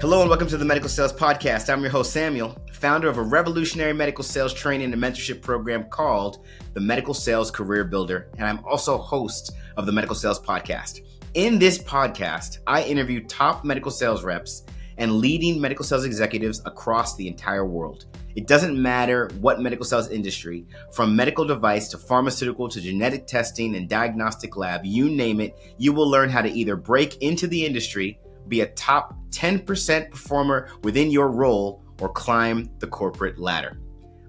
Hello and welcome to the Medical Sales Podcast. I'm your host, Samuel, founder of a revolutionary medical sales training and mentorship program called the Medical Sales Career Builder, and I'm also host of the Medical Sales Podcast. In this podcast, I interview top medical sales reps and leading medical sales executives across the entire world. It doesn't matter what medical sales industry, from medical device to pharmaceutical to genetic testing and diagnostic lab, you name it, you will learn how to either break into the industry, be a top 10% performer within your role, or climb the corporate ladder.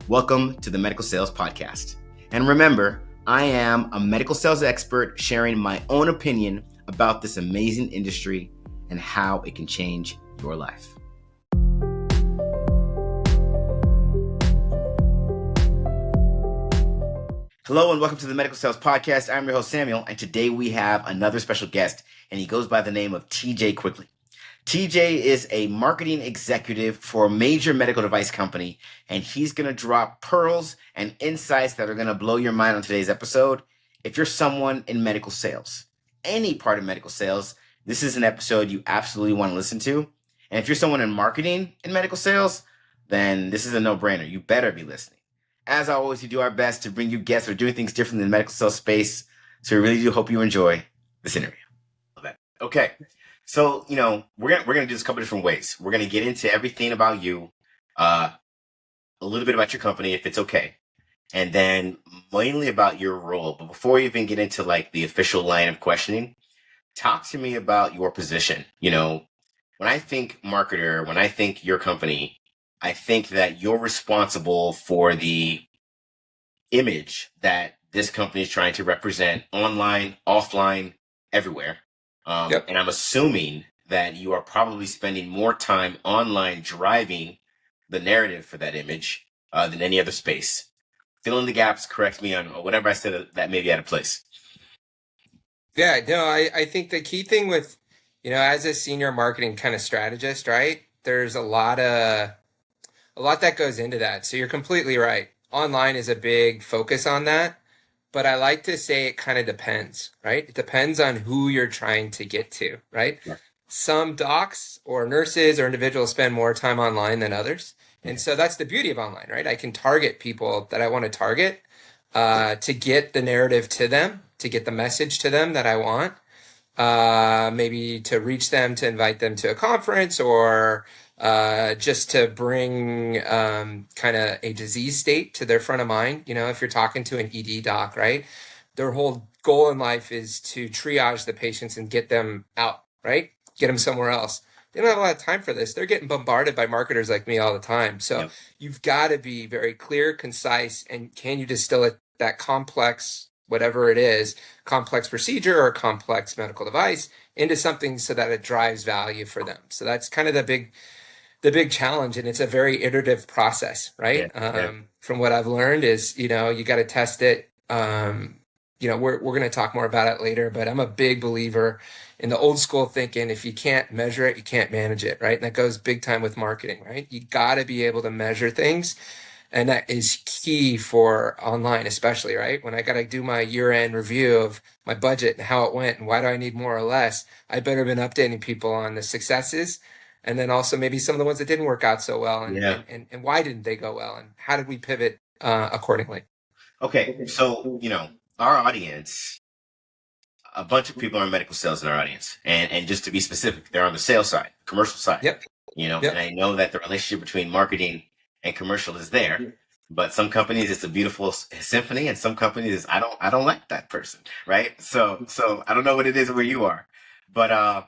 Welcome to the Medical Sales Podcast. And remember, I am a medical sales expert sharing my own opinion about this amazing industry and how it can change your life. Hello and welcome to the Medical Sales Podcast. I'm your host, Samuel, and today we have another special guest, and he goes by the name of TJ Quigley. TJ is a marketing executive for a major medical device company, and he's going to drop pearls and insights that are going to blow your mind on today's episode. If you're someone in medical sales, any part of medical sales, this is an episode you absolutely want to listen to. And if you're someone in marketing in medical sales, then this is a no-brainer. You better be listening. As always, we do our best to bring you guests who are doing things different in the medical sales space. So we really do hope you enjoy this interview. Okay. So, we're gonna do this a couple different ways. We're gonna get into everything about you, a little bit about your company, if it's okay, and then mainly about your role. But before we even get into like the official line of questioning, talk to me about your position. When I think marketer, when I think your company, I think that you're responsible for the image that this company is trying to represent online, offline, everywhere. And I'm assuming that you are probably spending more time online driving the narrative for that image than any other space. Fill in the gaps, correct me on whatever I said that may be out of place. Yeah, no, I think the key thing with, as a senior marketing kind of strategist, right? There's a lot that goes into that. So you're completely right. Online is a big focus on that, but I like to say it kind of depends, right? It depends on who you're trying to get to, right? Yeah. Some docs or nurses or individuals spend more time online than others. And so that's the beauty of online, right? I can target people that I want to target to get the narrative to them, to get the message to them that I want, maybe to reach them, to invite them to a conference, or just to bring kind of a disease state to their front of mind. If you're talking to an ED doc, right? Their whole goal in life is to triage the patients and get them out, right? Get them somewhere else. They don't have a lot of time for this. They're getting bombarded by marketers like me all the time. So You've got to be very clear, concise, and can you distill it, that complex, whatever it is, complex procedure or complex medical device, into something so that it drives value for them. So that's kind of the big challenge, and it's a very iterative process, right? From what I've learned is, you got to test it. We're going to talk more about it later, but I'm a big believer in the old school thinking. If you can't measure it, you can't manage it, right? And that goes big time with marketing, right? You got to be able to measure things. And that is key for online, especially, right? When I got to do my year-end review of my budget and how it went and why do I need more or less, I better have been updating people on the successes, and then also maybe some of the ones that didn't work out so well, and why didn't they go well, and how did we pivot accordingly? Okay, so, our audience, a bunch of people are in medical sales in our audience. And just to be specific, they're on the sales side, commercial side. And I know that the relationship between marketing and commercial is there, but some companies it's a beautiful symphony, and some companies I don't like that person, right? So I don't know what it is where you are, but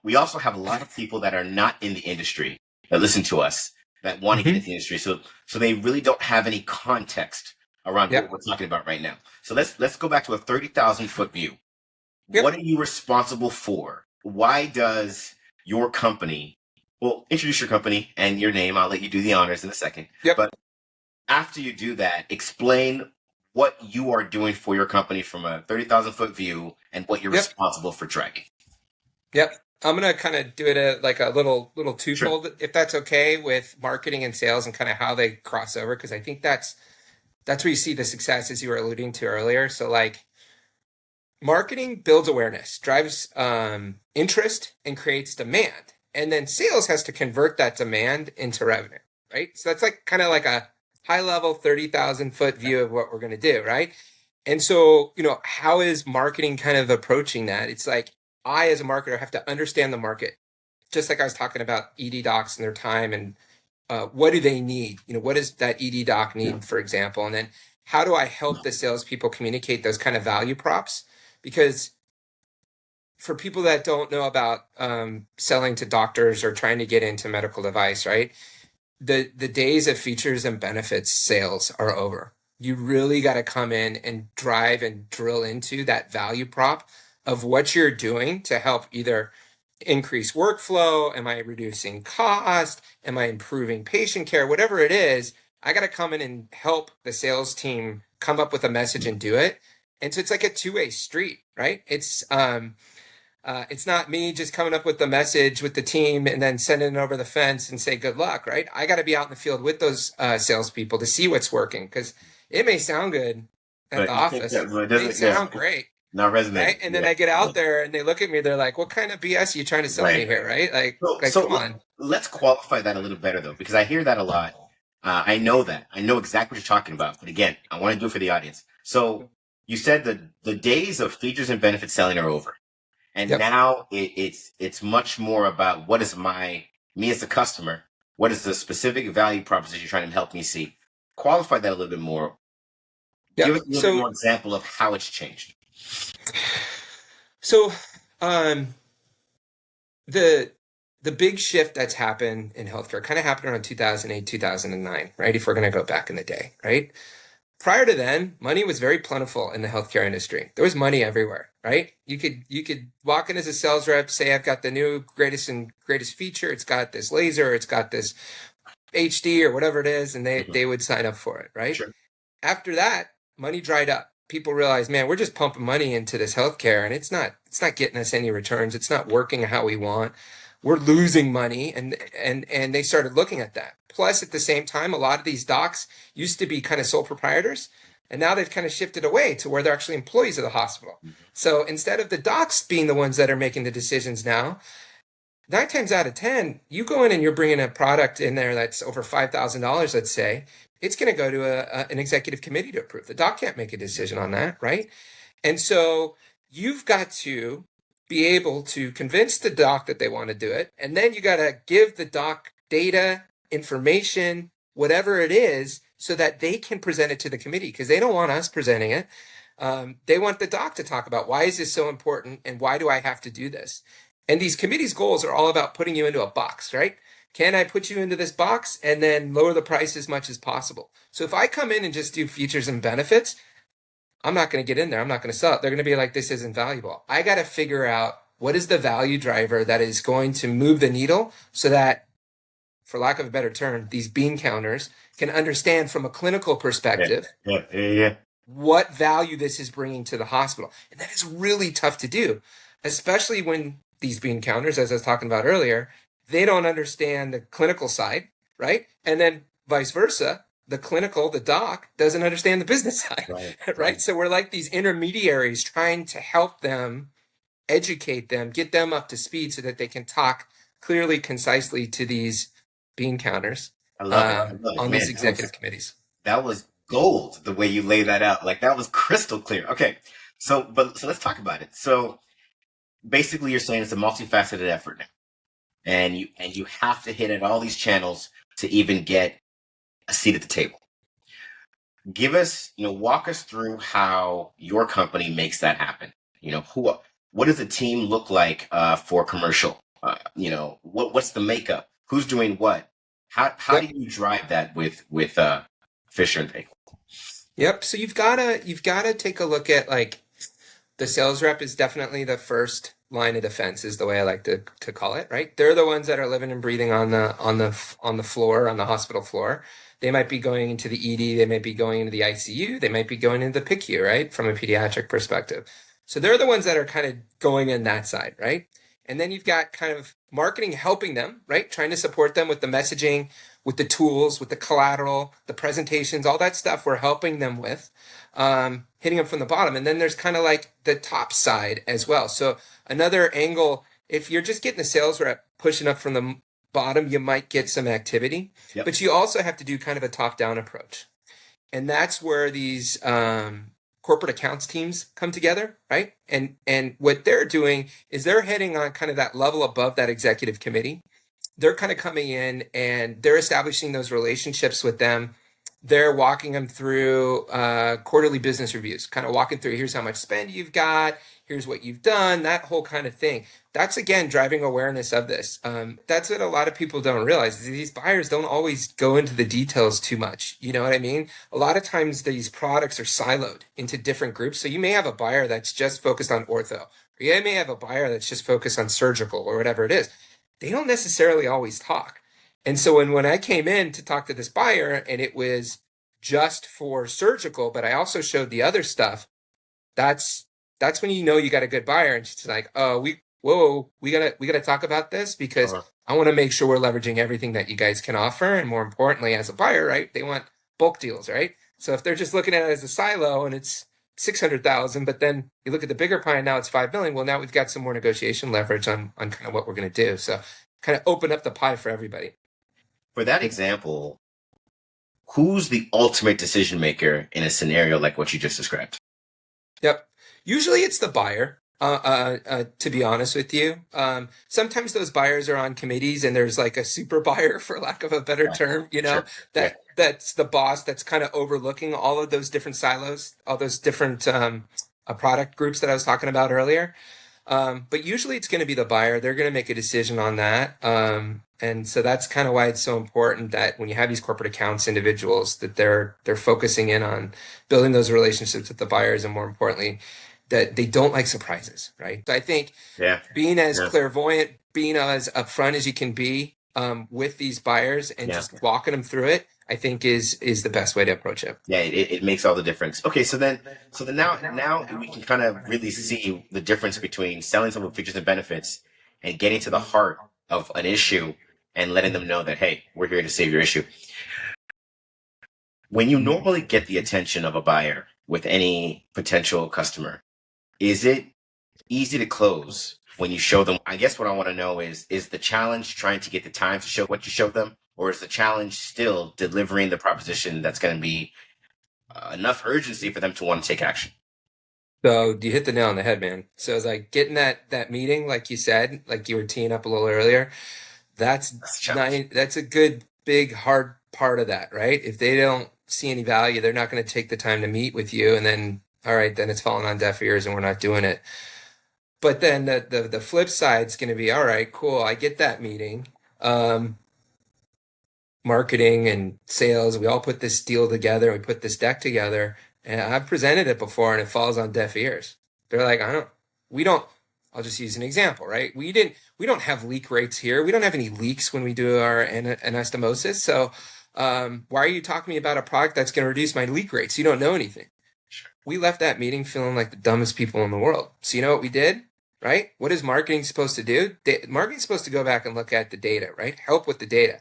we also have a lot of people that are not in the industry that listen to us that want to get into the industry, so they really don't have any context around what we're talking about right now. So let's go back to a 30,000 foot view. What are you responsible for? Why does your company? Well, introduce your company and your name. I'll let you do the honors in a second. But after you do that, explain what you are doing for your company from a 30,000 foot view and what you're responsible for driving. I'm going to kind of do it like a little twofold, if that's okay, with marketing and sales and kind of how they cross over, because I think that's where you see the successes you were alluding to earlier. So like marketing builds awareness, drives interest, and creates demand. And then sales has to convert that demand into revenue, right? So that's like kind of like a high level 30,000 foot view of what we're going to do, right? And so, how is marketing kind of approaching that? It's like I, as a marketer, have to understand the market, just like I was talking about ED docs and their time and what do they need? What does that ED doc need, for example? And then how do I help the salespeople communicate those kind of value props? Because for people that don't know about selling to doctors or trying to get into medical device, right? The days of features and benefits sales are over. You really got to come in and drive and drill into that value prop of what you're doing to help either increase workflow. Am I reducing cost? Am I improving patient care? Whatever it is, I got to come in and help the sales team come up with a message and do it. And so it's like a two-way street, right? It's not me just coming up with the message with the team and then sending it over the fence and say good luck, right? I got to be out in the field with those salespeople to see what's working, because it may sound good at the office, it may sound great, not resonate, right? And then I get out there and they look at me, they're like, "What kind of BS are you trying to sell me here?" Right? Like, so come on. Let's qualify that a little better though, because I hear that a lot. I know exactly what you're talking about, but again, I want to do it for the audience. So you said that the days of features and benefits selling are over. And now it's much more about what is me as a customer, what is the specific value proposition you're trying to help me see. Qualify that a little bit more. Give us a little bit more example of how it's changed. So the big shift that's happened in healthcare kind of happened around 2008, 2009, right? If we're going to go back in the day, right? Prior to then, money was very plentiful in the healthcare industry. There was money everywhere, right? You could walk in as a sales rep, say, I've got the new greatest feature. It's got this laser, it's got this HD or whatever it is, and they would sign up for it, right? Sure. After that, money dried up. People realized, man, we're just pumping money into this healthcare, and it's not getting us any returns. It's not working how we want. We're losing money, and they started looking at that. Plus, at the same time, a lot of these docs used to be kind of sole proprietors, and now they've kind of shifted away to where they're actually employees of the hospital. So instead of the docs being the ones that are making the decisions now, 9 times out of 10, you go in and you're bringing a product in there that's over $5,000, let's say, it's going to go to an executive committee to approve. The doc can't make a decision on that, right? And so you've got to be able to convince the doc that they want to do it. And then you got to give the doc data, information, whatever it is, so that they can present it to the committee, because they don't want us presenting it. They want the doc to talk about, why is this so important and why do I have to do this? And these committees' goals are all about putting you into a box, right? Can I put you into this box and then lower the price as much as possible? So if I come in and just do features and benefits, I'm not going to get in there. I'm not going to sell it. They're going to be like, this isn't valuable. I got to figure out what is the value driver that is going to move the needle so that, for lack of a better term, these bean counters can understand from a clinical perspective what value this is bringing to the hospital. And that is really tough to do, especially when these bean counters, as I was talking about earlier, they don't understand the clinical side, right? And then vice versa, the doc doesn't understand the business side, right? So we're like these intermediaries trying to help them, educate them, get them up to speed so that they can talk clearly, concisely to these bean counters I love it. on these executive committees. That was gold, the way you lay that out. Like, that was crystal clear. Okay, so let's talk about it. So basically you're saying it's a multifaceted effort now. And you have to hit at all these channels to even get a seat at the table. Give us, walk us through how your company makes that happen. What does a team look like for commercial? What's the makeup? Who's doing what? How do you drive that with Fisher and Paykel? Yep. So you've gotta take a look at, like, the sales rep is definitely the first line of defense, is the way I like to call it, right? They're the ones that are living and breathing on the floor, on the hospital floor. They might be going into the ED, they might be going into the ICU, they might be going into the PICU, right? From a pediatric perspective. So they're the ones that are kind of going in that side, right? And then you've got kind of marketing helping them, right? Trying to support them with the messaging, with the tools, with the collateral, the presentations, all that stuff we're helping them with, hitting them from the bottom. And then there's kind of like the top side as well. So another angle if you're just getting the sales rep pushing up from the bottom, you might get some activity, Yep. but you also have to do kind of a top-down approach. And that's where these corporate accounts teams come together, right? And what they're doing is they're heading on kind of that level above that executive committee. They're kind of coming in and they're establishing those relationships with them. They're walking them through quarterly business reviews, kind of walking through, here's how much spend you've got, here's what you've done, that whole kind of thing. That's, again, driving awareness of this. That's what a lot of people don't realize. These buyers don't always go into the details too much. You know what I mean? A lot of times these products are siloed into different groups. So you may have a buyer that's just focused on ortho, or you may have a buyer that's just focused on surgical or whatever it is. They don't necessarily always talk. And so when I came in to talk to this buyer and it was just for surgical, but I also showed the other stuff, that's when you know you got a good buyer. And she's like, oh, we gotta talk about this because I want to make sure we're leveraging everything that you guys can offer. And more importantly, as a buyer, right, they want bulk deals, right? So if they're just looking at it as a silo and it's 600,000, but then you look at the bigger pie and now it's 5 million. Well, now we've got some more negotiation leverage on kind of what we're going to do. So kind of open up the pie for everybody. For that example, who's the ultimate decision maker in a scenario like what you just described? Yep. Usually it's the buyer, to be honest with you. Sometimes those buyers are on committees and there's like a super buyer, for lack of a better term, you know, Sure. that's the boss that's kind of overlooking all of those different silos, all those different product groups that I was talking about earlier. But usually it's going to be the buyer. They're going to make a decision on that. And so that's kind of why it's so important that when you have these corporate accounts individuals, that they're focusing in on building those relationships with the buyers, and more importantly, that they don't like surprises, right? So I think being as clairvoyant, being as upfront as you can be with these buyers and just walking them through it, I think is the best way to approach it. Yeah, it makes all the difference. Okay, so then now we can kind of really see the difference between selling some of the features and benefits and getting to the heart of an issue and letting them know that, hey, we're here to save your issue. When you normally get the attention of a buyer with any potential customer, is it easy to close when you show them? I guess what I want to know is the challenge trying to get the time to show what you showed them? Or is the challenge still delivering the proposition that's going to be enough urgency for them to want to take action? So you hit the nail on the head, man. So it's like getting that meeting, like you said, like you were teeing up a little earlier. That's a good, big, hard part of that, right? If they don't see any value, they're not going to take the time to meet with you. And then, all right, then it's falling on deaf ears and we're not doing it. But then the flip side is going to be, all right, cool. I get that meeting. Marketing and sales, we all put this deal together. We put this deck together, and I've presented it before, and it falls on deaf ears. They're like, I'll just use an example, right? We don't have leak rates here. We don't have any leaks when we do our anastomosis. So why are you talking to me about a product that's going to reduce my leak rates? You don't know anything. Sure. We left that meeting feeling like the dumbest people in the world. So you know what we did, right? What is marketing supposed to do? Marketing's supposed to go back and look at the data, right? Help with the data.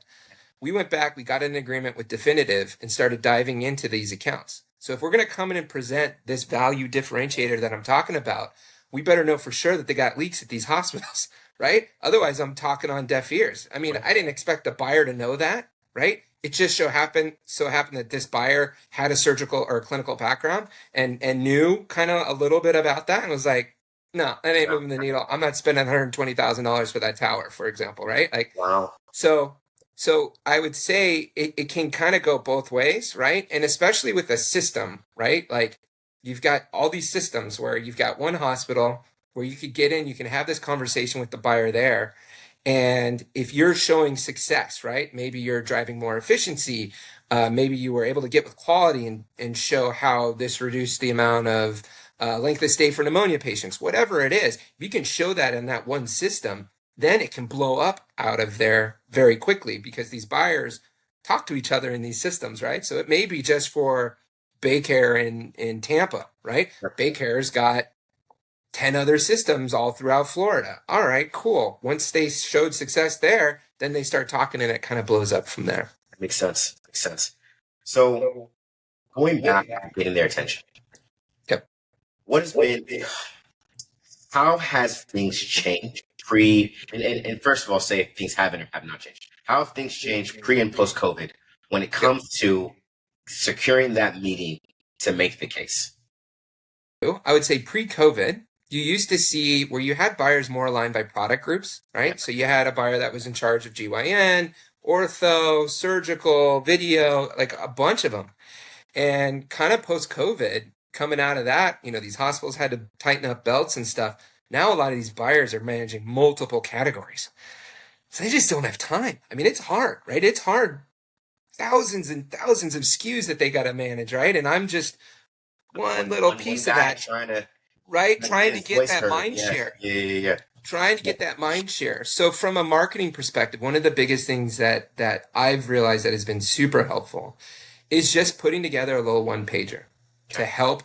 We went back, we got an agreement with Definitive and started diving into these accounts. So if we're going to come in and present this value differentiator that I'm talking about, we better know for sure that they got leaks at these hospitals, right? Otherwise, I'm talking on deaf ears. I mean, I didn't expect the buyer to know that, right? It just so happened that this buyer had a surgical or a clinical background and knew kind of a little bit about that and was like, no, that ain't moving the needle. I'm not spending $120,000 for that tower, for example, right? Like, wow. So I would say it can kind of go both ways, right? And especially with a system, right? Like you've got all these systems where you've got one hospital where you could get in, you can have this conversation with the buyer there. And if you're showing success, right? Maybe you're driving more efficiency. Maybe you were able to get with quality and show how this reduced the amount of length of stay for pneumonia patients, whatever it is. If you can show that in that one system, then it can blow up out of there very quickly because these buyers talk to each other in these systems, right? So it may be just for Baycare in Tampa, right? Baycare's got 10 other systems all throughout Florida. All right, cool. Once they showed success there, then they start talking and it kind of blows up from there. Makes sense. So going back and getting their attention. Yep. How has things changed and first of all, say if things have not changed. How have things changed pre and post COVID when it Yep. comes to securing that meeting to make the case? I would say pre-COVID, you used to see where you had buyers more aligned by product groups, right? So you had a buyer that was in charge of GYN, ortho, surgical, video, like a bunch of them. And kind of post-COVID, coming out of that, these hospitals had to tighten up belts and stuff. Now a lot of these buyers are managing multiple categories. So they just don't have time. I mean, it's hard, right? It's hard. Thousands and thousands of SKUs that they got to manage, right? And I'm just one little piece of that, right? Trying to get that mind share. Yeah. Trying to get that mind share. So from a marketing perspective, one of the biggest things that I've realized that has been super helpful is just putting together a little one pager to help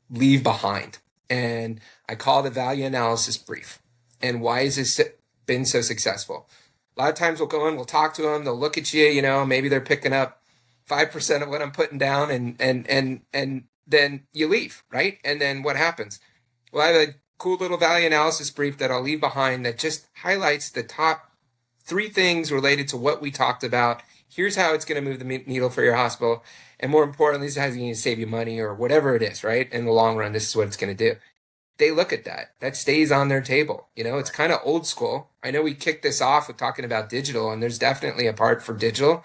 leave behind. And I call it a value analysis brief. And why has this been so successful? A lot of times we'll go in, we'll talk to them, they'll look at you, maybe they're picking up 5% of what I'm putting down and then you leave, right? And then what happens? Well, I have a cool little value analysis brief that I'll leave behind that just highlights the top 3 things related to what we talked about. Here's how it's going to move the needle for your hospital. And more importantly, this is how it's going to save you money or whatever it is, right? In the long run, this is what it's going to do. They look at that. That stays on their table. It's kind of old school. I know we kicked this off with talking about digital, and there's definitely a part for digital.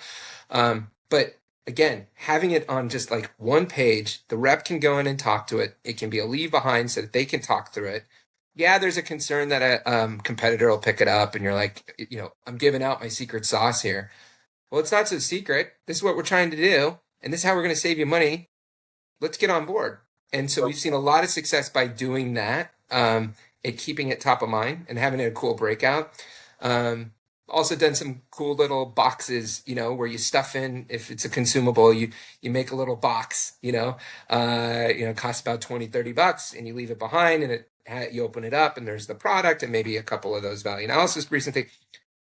But again, having it on just like one page, the rep can go in and talk to it. It can be a leave behind so that they can talk through it. Yeah, there's a concern that a competitor will pick it up and you're like, I'm giving out my secret sauce here. Well, it's not so secret. This is what we're trying to do. And this is how we're going to save you money. Let's get on board. And so we've seen a lot of success by doing that, and keeping it top of mind and having a cool breakout. Also done some cool little boxes, where you stuff in, if it's a consumable, you make a little box, costs about $20-$30 and you leave it behind and you open it up and there's the product and maybe a couple of those value analysis briefs and things.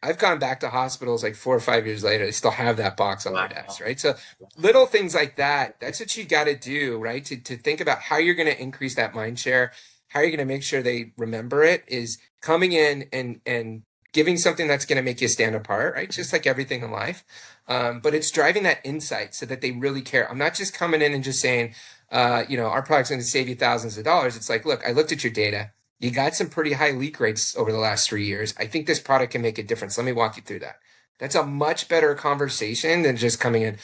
I've gone back to hospitals like 4 or 5 years later. They still have that box on their desk, right? So little things like that, that's what you got to do, right? To think about how you're going to increase that mind share, how you're going to make sure they remember it, is coming in and giving something that's going to make you stand apart, right? Just like everything in life. But it's driving that insight so that they really care. I'm not just coming in and just saying, our product's going to save you thousands of dollars. It's like, look, I looked at your data. You got some pretty high leak rates over the last 3 years. I think this product can make a difference. Let me walk you through that. That's a much better conversation than just coming in,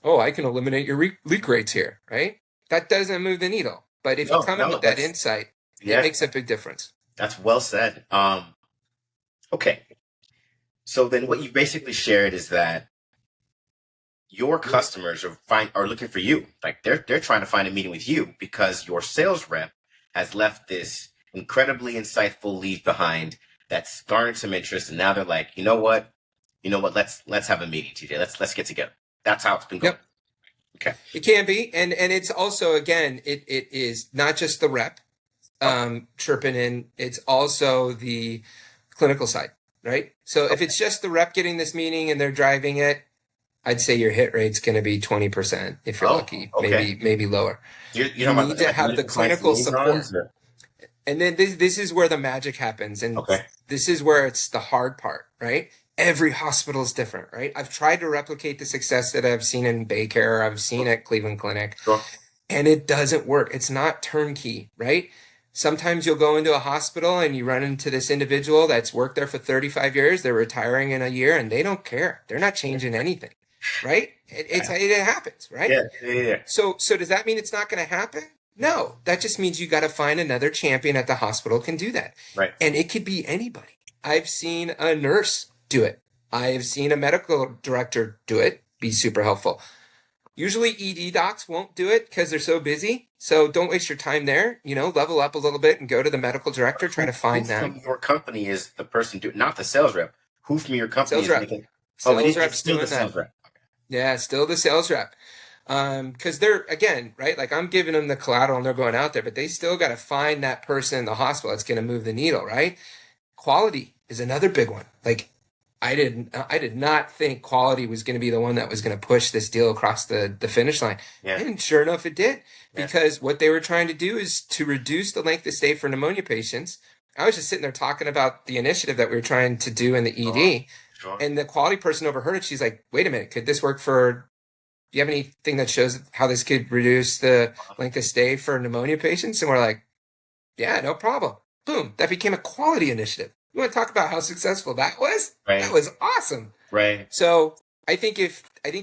oh, I can eliminate your leak rates here, right? That doesn't move the needle. But if you come in with that insight, it makes a big difference. That's well said. Okay. So then what you basically shared is that your customers are looking for you. Like they're trying to find a meeting with you because your sales rep has left this incredibly insightful lead behind that's garnered some interest, and now they're like, you know what, let's have a meeting, TJ. Let's get together. That's how it's been going. Yep. Okay. It can be, and it's also, again, it is not just the rep chirping in, it's also the clinical side, right? So if it's just the rep getting this meeting and they're driving it, I'd say your hit rate's going to be 20% if you're lucky, maybe lower. You need to have the clinical support. And then this is where the magic happens. And this is where it's the hard part, right? Every hospital is different, right? I've tried to replicate the success that I've seen in Baycare, I've seen at Cleveland Clinic, and it doesn't work. It's not turnkey, right? Sometimes you'll go into a hospital and you run into this individual that's worked there for 35 years. They're retiring in a year and they don't care. They're not changing anything, right? It happens, right? Yeah. So does that mean it's not going to happen? No, that just means you got to find another champion at the hospital can do that. Right. And it could be anybody. I've seen a nurse do it. I've seen a medical director do it, be super helpful. Usually ED docs won't do it because they're so busy. So don't waste your time there. Level up a little bit and go to the medical director, try to find them. Who from your company is the person doing, not the sales rep? Who from your company sales rep. making? Sales rep's still doing the sales that. rep. Yeah, still the sales rep. Because they're, again, right? Like I'm giving them the collateral and they're going out there, but they still got to find that person in the hospital that's going to move the needle, right? Quality is another big one. Like I did not think quality was going to be the one that was going to push this deal across the finish line. Yeah. And sure enough, it did. Because what they were trying to do is to reduce the length of stay for pneumonia patients. I was just sitting there talking about the initiative that we were trying to do in the ED. Sure. And the quality person overheard it. She's like, wait a minute, could this work for, do you have anything that shows how this could reduce the length of stay for pneumonia patients? And we're like, yeah, no problem. Boom. That became a quality initiative. You want to talk about how successful that was? Right. That was awesome. Right. So I think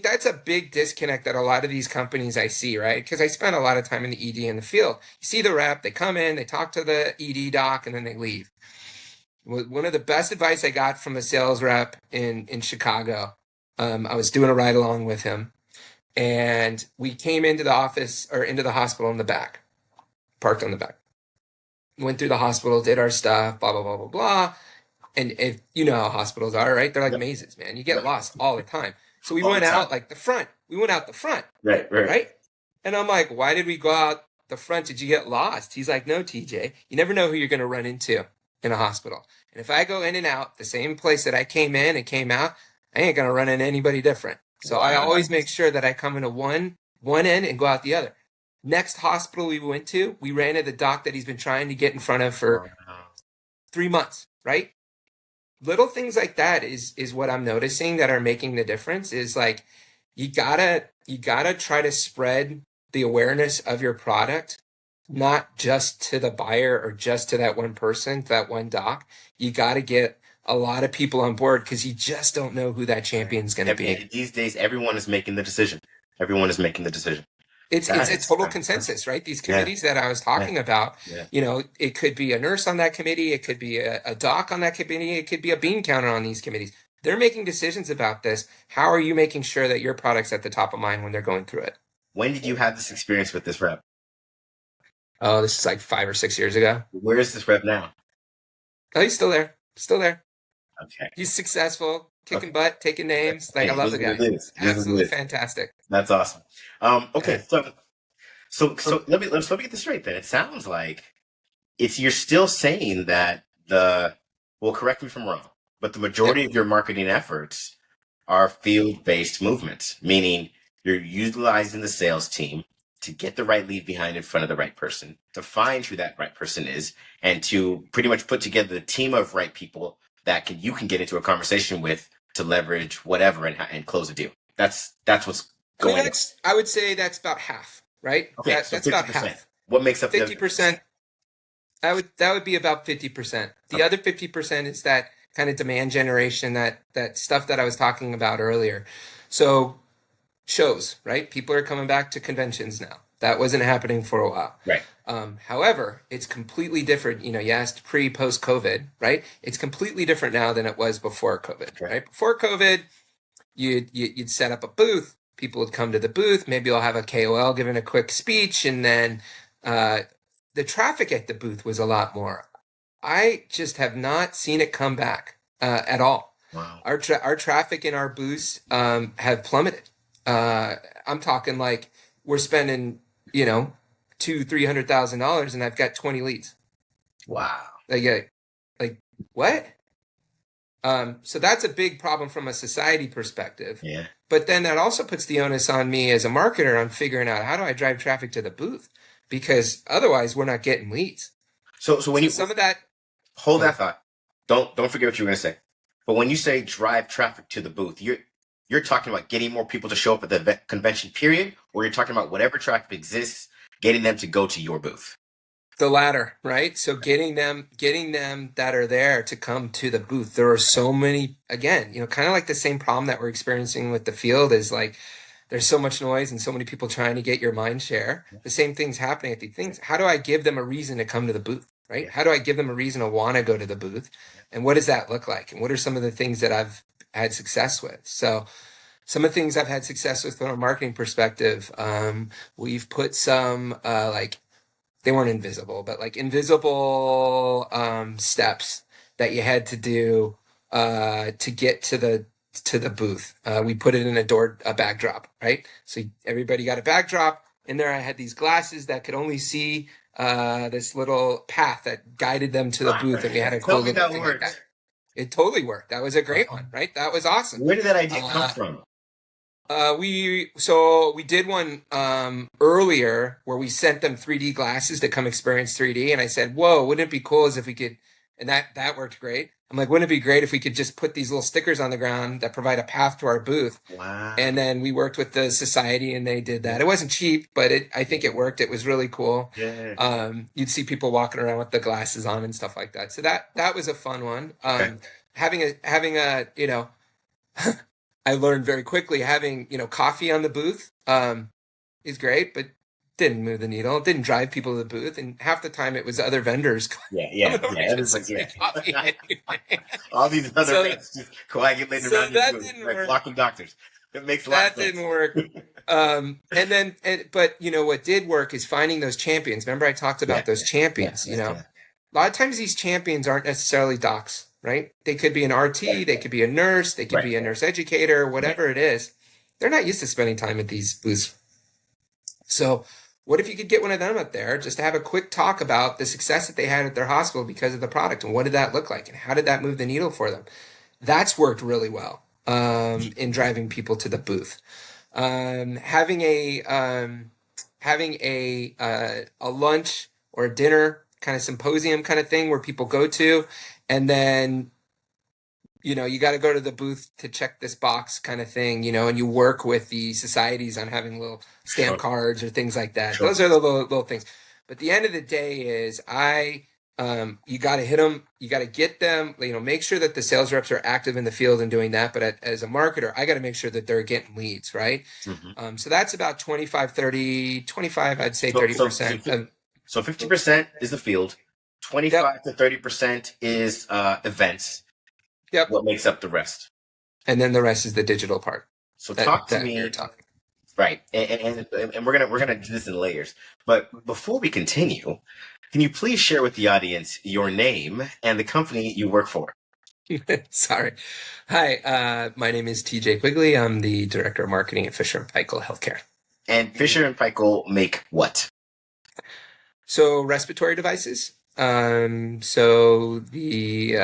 that's a big disconnect that a lot of these companies I see, right? Because I spend a lot of time in the ED in the field. You see the rep, they come in, they talk to the ED doc, and then they leave. One of the best advice I got from a sales rep in Chicago, I was doing a ride along with him, and we came into the office or into the hospital in the back, parked on the back. Went through the hospital, did our stuff, blah, blah, blah, blah, blah. And if you know how hospitals are, right? They're like mazes, man. You get lost all the time. So we went out like the front. We went out the front. Right. And I'm like, why did we go out the front? Did you get lost? He's like, no, TJ, you never know who you're going to run into in a hospital. And if I go in and out the same place that I came in and came out, I ain't going to run into anybody different. So I always make sure that I come into one end and go out the other. Next hospital we went to, we ran into the doc that he's been trying to get in front of for 3 months, right? Little things like that is what I'm noticing that are making the difference is like, you gotta try to spread the awareness of your product, not just to the buyer or just to that one person, that one doc. You got to get a lot of people on board because you just don't know who that champion's going to be. These days, everyone is making the decision. It's a total consensus, right? These committees that I was talking about, it could be a nurse on that committee. It could be a doc on that committee. It could be a bean counter on these committees. They're making decisions about this. How are you making sure that your product's at the top of mind when they're going through it? When did you have this experience with this rep? Oh, this is like 5 or 6 years ago. Where is this rep now? Oh, he's still there. Okay. He's successful, kicking butt, taking names. Like, I love the guy. Absolutely fantastic. That's awesome. Okay, so let me get this straight then. It sounds like you're still saying that correct me if I'm wrong, but the majority of your marketing efforts are field-based movements, meaning you're utilizing the sales team to get the right lead behind in front of the right person, to find who that right person is, and to pretty much put together the team of right people that you can get into a conversation with to leverage whatever and close a deal. That's what's going on. I would say that's about half, right? Okay, that's about half. What makes up 50%? That would be about 50%. The other 50% is that kind of demand generation, that stuff that I was talking about earlier. So shows, right? People are coming back to conventions now. That wasn't happening for a while. Right. However, it's completely different. You asked post COVID, right? It's completely different now than it was before COVID, right? Before COVID, you'd set up a booth. People would come to the booth. Maybe you'll have a KOL giving a quick speech, and then the traffic at the booth was a lot more. I just have not seen it come back at all. Wow. Our traffic in our booths have plummeted. I'm talking like we're spending, $200,000-$300,000, and I've got 20 leads. Wow. Like what? So that's a big problem from a society perspective. Yeah. But then that also puts the onus on me as a marketer on figuring out how do I drive traffic to the booth, because otherwise we're not getting leads. So when some of that, hold that thought. Don't forget what you were going to say. But when you say drive traffic to the booth, you're talking about getting more people to show up at the convention period, or you're talking about whatever traffic exists, getting them to go to your booth. The latter, right? So getting them that are there to come to the booth. There are so many, again, kind of like the same problem that we're experiencing with the field is like, there's so much noise and so many people trying to get your mind share. The same thing's happening at these things. How do I give them a reason to come to the booth, right? How do I give them a reason to want to go to the booth? And what does that look like? And what are some of the things that I've had success with? So some of the things I've had success with from a marketing perspective, we've put some they weren't invisible, but like invisible steps that you had to do to get to the booth. We put it in a backdrop, right? So everybody got a backdrop. In there, I had these glasses that could only see this little path that guided them to the booth, and we had a cool little thing like that. It totally worked. That was a great one, right? That was awesome. Where did that idea come from? We did one earlier where we sent them 3D glasses to come experience 3D, and I said, "Whoa, wouldn't it be cool as if we could And that worked great. I'm like, wouldn't it be great if we could just put these little stickers on the ground that provide a path to our booth? Wow. And then we worked with the society and they did that. It wasn't cheap, but I think it worked. It was really cool. Yeah. You'd see people walking around with the glasses on and stuff like that. So that was a fun one. Okay. Having a, I learned very quickly having, coffee on the booth, is great, but didn't move the needle. It didn't drive people to the booth. And half the time it was other vendors Yeah. coming over to That get is some like, free coffee anyway. all these other So, vets just coagulating so around your that booth, didn't like work. blocking doctors. It makes a lot of That didn't sense. work. But what did work is finding those champions. Remember I talked Yeah. about those champions, Yeah. A lot of times these champions aren't necessarily docs, right? They could be an RT, they could be a nurse, they could Right. be a nurse educator, whatever it is. They're not used to spending time at these booths. So what if you could get one of them up there just to have a quick talk about the success that they had at their hospital because of the product and what did that look like and how did that move the needle for them? That's worked really well in driving people to the booth. Having a lunch or a dinner kind of symposium kind of thing where people go to, and then you got to go to the booth to check this box kind of thing, and you work with the societies on having little stamp Sure. cards or things like that. Sure. Those are the little things. But the end of the day is you got to hit them. You got to get them, make sure that the sales reps are active in the field and doing that. But as a marketer, I got to make sure that they're getting leads, right? Mm-hmm. So that's about 25, 30, 25, I'd say 30%. So 50% is the field, 25 to 30% is events. Yep. What makes up the rest? And then the rest is the digital part. So talk to that me. you're talking. Right, and we're gonna do this in layers. But before we continue, can you please share with the audience your name and the company you work for? Sorry. Hi, my name is TJ Quigley. I'm the Director of Marketing at Fisher & Paykel Healthcare. And Fisher and Paykel make what? So respiratory devices. So we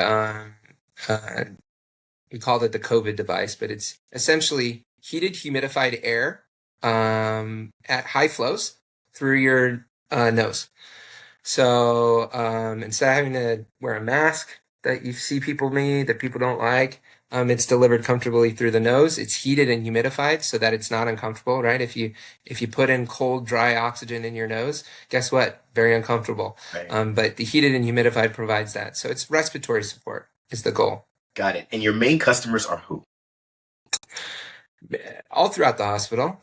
called it the COVID device, but it's essentially heated, humidified air at high flows through your nose. So instead of having to wear a mask that you see people need that people don't like, it's delivered comfortably through the nose. It's heated and humidified so that it's not uncomfortable, right? If you put in cold, dry oxygen in your nose, guess what? Very uncomfortable. Right. But the heated and humidified provides that. So it's respiratory support is the goal. Got it. And your main customers are who? All throughout the hospital.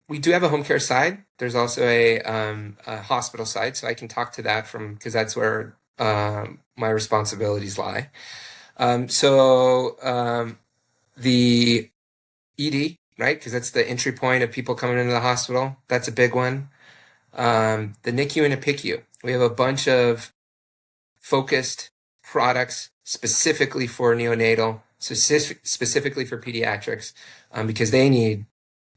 We do have a home care side. There's also a hospital side, so I can talk to that because that's where my responsibilities lie. The ED, right? Because that's the entry point of people coming into the hospital. That's a big one. The NICU and the PICU. We have a bunch of focused products specifically for neonatal, specifically for pediatrics, because they need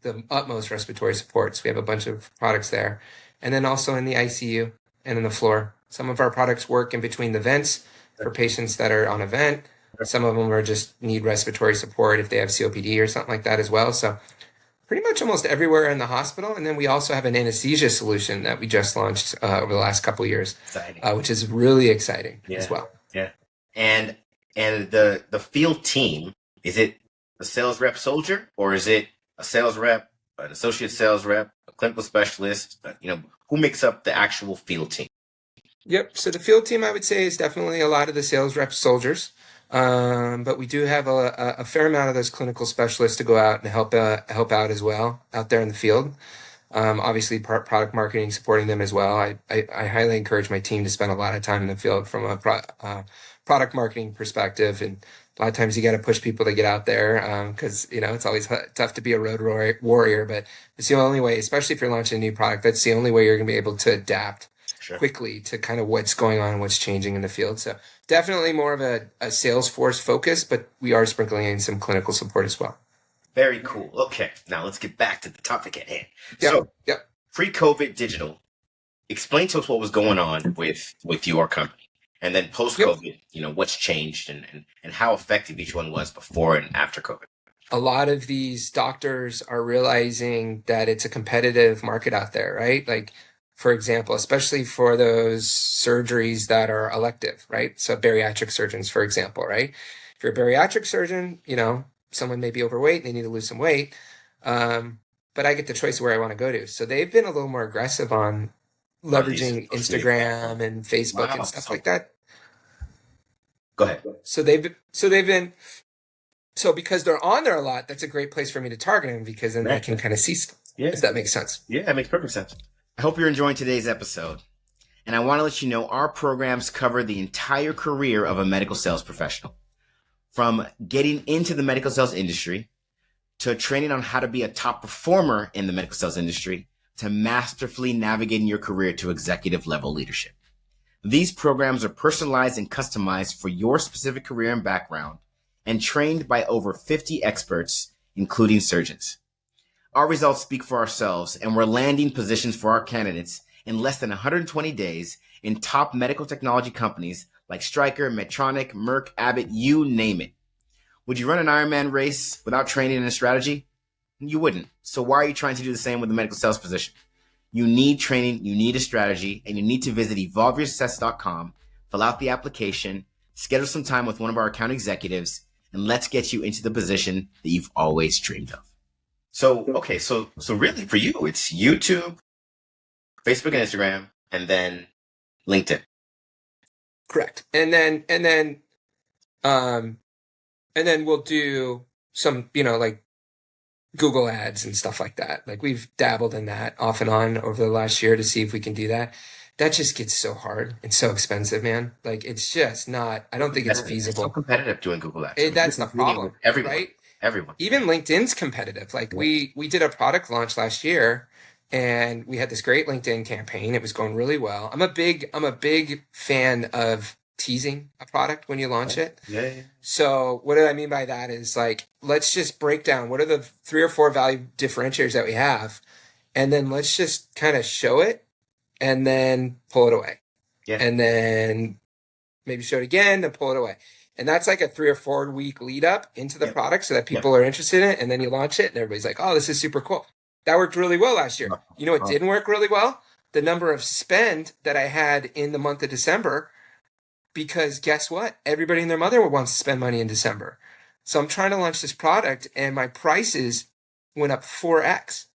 the utmost respiratory support. So we have a bunch of products there. And then also in the ICU and in the floor. Some of our products work in between the vents for patients that are on a vent. Some of them are just need respiratory support if they have COPD or something like that as well. So pretty much almost everywhere in the hospital. And then we also have an anesthesia solution that we just launched over the last couple of years, which is really exciting as well. Yeah. And the field team, is it a sales rep soldier, or is it a sales rep, an associate sales rep, a clinical specialist? Who makes up the actual field team? Yep. So the field team, I would say, is definitely a lot of the sales rep soldiers. But we do have a fair amount of those clinical specialists to go out and help out as well out there in the field. Obviously, product marketing supporting them as well. I highly encourage my team to spend a lot of time in the field from a product marketing perspective, and a lot of times you got to push people to get out there because it's always tough to be a road warrior, but it's the only way, especially if you're launching a new product. That's the only way you're going to be able to adapt quickly to kind of what's going on and what's changing in the field. So definitely more of a sales force focus, but we are sprinkling in some clinical support as well. Very cool. Okay, now let's get back to the topic at hand. So, pre-COVID digital, explain to us what was going on with your company. And then post-COVID, what's changed and how effective each one was before and after COVID. A lot of these doctors are realizing that it's a competitive market out there, right? Like for example, especially for those surgeries that are elective, right? So bariatric surgeons, for example, right? If you're a bariatric surgeon, someone may be overweight, they need to lose some weight. But I get the choice of where I want to go to. So they've been a little more aggressive on On these leveraging social media platforms. Instagram and Facebook and Wow. stuff like that. Go ahead. So because they're on there a lot, that's a great place for me to target them, because then I can kind of see stuff, if that makes sense. Yeah, it makes perfect sense. I hope you're enjoying today's episode. And I want to let you know our programs cover the entire career of a medical sales professional. From getting into the medical sales industry, to training on how to be a top performer in the medical sales industry, to masterfully navigating your career to executive level leadership. These programs are personalized and customized for your specific career and background, and trained by over 50 experts, including surgeons. Our results speak for ourselves, and we're landing positions for our candidates in less than 120 days in top medical technology companies like Stryker, Medtronic, Merck, Abbott, you name it. Would you run an Ironman race without training and a strategy? You wouldn't. So why are you trying to do the same with a medical sales position? You need training, you need a strategy, and you need to visit evolveyoursuccess.com, fill out the application, schedule some time with one of our account executives, and let's get you into the position that you've always dreamed of. So really for you, it's YouTube, Facebook and Instagram, and then LinkedIn. Correct. And then we'll do some, like Google ads and stuff like that. Like we've dabbled in that off and on over the last year to see if we can do that. That just gets so hard and so expensive, man. Like it's just not, I don't think it's feasible. It's so competitive doing Google ads. That's the problem, everyone, right? Everyone. Even LinkedIn's competitive. Like we did a product launch last year and we had this great LinkedIn campaign. It was going really well. I'm a big fan of teasing a product when you launch it. Yeah. So what do I mean by that is like, let's just break down what are the 3 or 4 value differentiators that we have. And then let's just kind of show it and then pull it away. Yeah. And then maybe show it again, then pull it away. And that's like a 3 or 4 week lead up into the product so that people are interested in it. And then you launch it and everybody's like, oh, this is super cool. That worked really well last year. You know what didn't work really well? The number of spend that I had in the month of December. Because guess what? Everybody and their mother wants to spend money in December. So I'm trying to launch this product and my prices went up 4x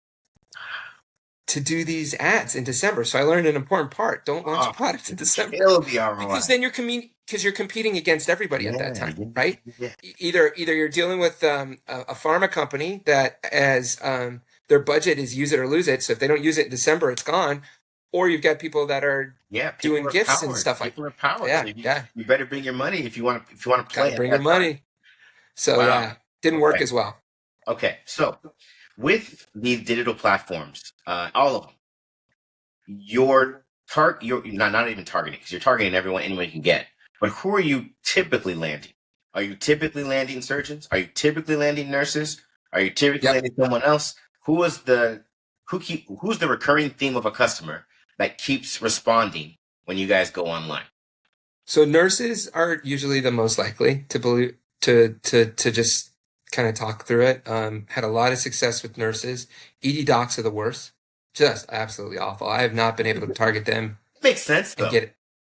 to do these ads in December. So I learned an important part. Don't launch products in December. It'll be all right. Because then you're competing against everybody at that time, right? Yeah. Either you're dealing with a pharma company that has their budget is use it or lose it. So if they don't use it in December, it's gone. Or you've got people that are doing gifts and stuff like that. People are powered. Yeah. You better bring your money if you want to play. Bring your money. So didn't work as well. Okay, so with the digital platforms, all of them, you're not even targeting, because you're targeting anyone you can get. But who are you typically landing? Are you typically landing surgeons? Are you typically landing nurses? Are you typically landing someone else? Who's the recurring theme of a customer that keeps responding when you guys go online? So nurses are usually the most likely to just kind of talk through it. Had a lot of success with nurses. ED docs are the worst. Just absolutely awful. I have not been able to target them. Makes sense though. And get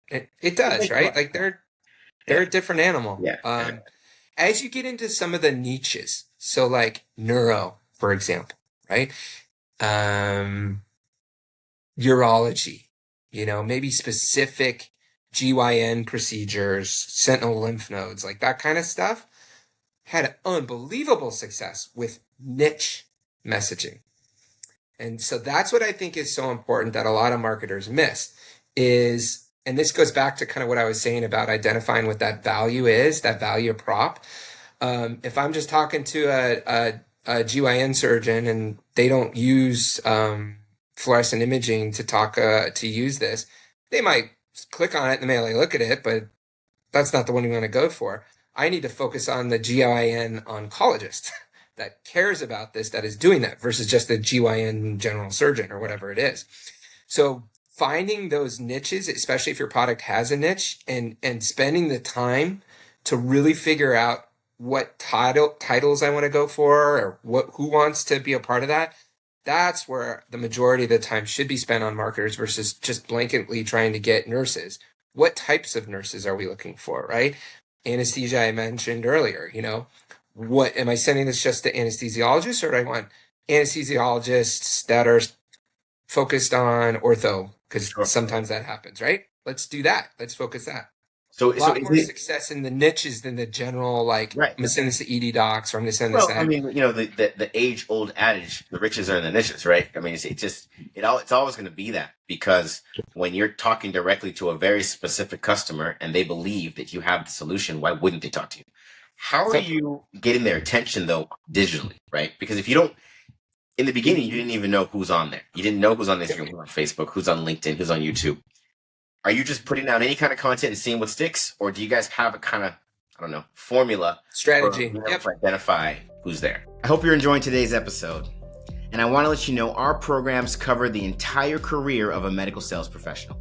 it. It does, right? Like they're a different animal. Yeah. As you get into some of the niches, so like neuro, for example, right? Urology, maybe specific GYN procedures, sentinel lymph nodes, like that kind of stuff, had unbelievable success with niche messaging. And so that's what I think is so important that a lot of marketers miss is, and this goes back to kind of what I was saying about identifying what that value is, that value prop. If I'm just talking to a GYN surgeon and they don't use fluorescent imaging to use this, they might click on it and they may look at it, but that's not the one you want to go for. I need to focus on the GYN oncologist that cares about this, that is doing that, versus just the GYN general surgeon or whatever it is. So finding those niches, especially if your product has a niche, and spending the time to really figure out what titles I want to go for, or who wants to be a part of that. That's where the majority of the time should be spent on marketers versus just blanketly trying to get nurses. What types of nurses are we looking for, right? Anesthesia, I mentioned earlier, what am I sending this just to anesthesiologists, or do I want anesthesiologists that are focused on ortho? Because Sure. sometimes that happens, right? Let's do that. Let's focus that. A So lot is more it success in the niches than the general, like, right? I'm going to send this to ED docs, or I'm going to send this Well, I to. mean, the age old adage, the riches are in the niches, right? I mean, it's always going to be that, because when you're talking directly to a very specific customer and they believe that you have the solution, why wouldn't they talk to you? How are So, you getting their attention though digitally, right? Because if you don't, in the beginning, you didn't even know who's on there. You didn't know who's on Instagram, who's on Facebook, who's on LinkedIn, who's on YouTube. Are you just putting out any kind of content and seeing what sticks, or do you guys have a kind of, I don't know, formula for strategy. being able Yep. to identify who's there? I hope you're enjoying today's episode, and I want to let you know our programs cover the entire career of a medical sales professional,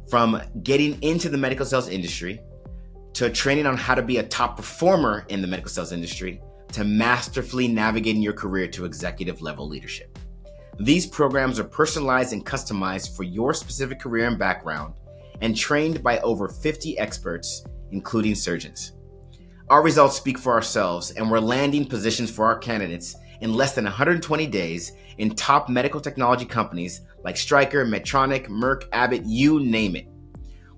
from getting into the medical sales industry to training on how to be a top performer in the medical sales industry to masterfully navigating your career to executive level leadership. These programs are personalized and customized for your specific career and background, and trained by over 50 experts, including surgeons. Our results speak for ourselves, and we're landing positions for our candidates in less than 120 days in top medical technology companies like Stryker, Medtronic, Merck, Abbott, you name it.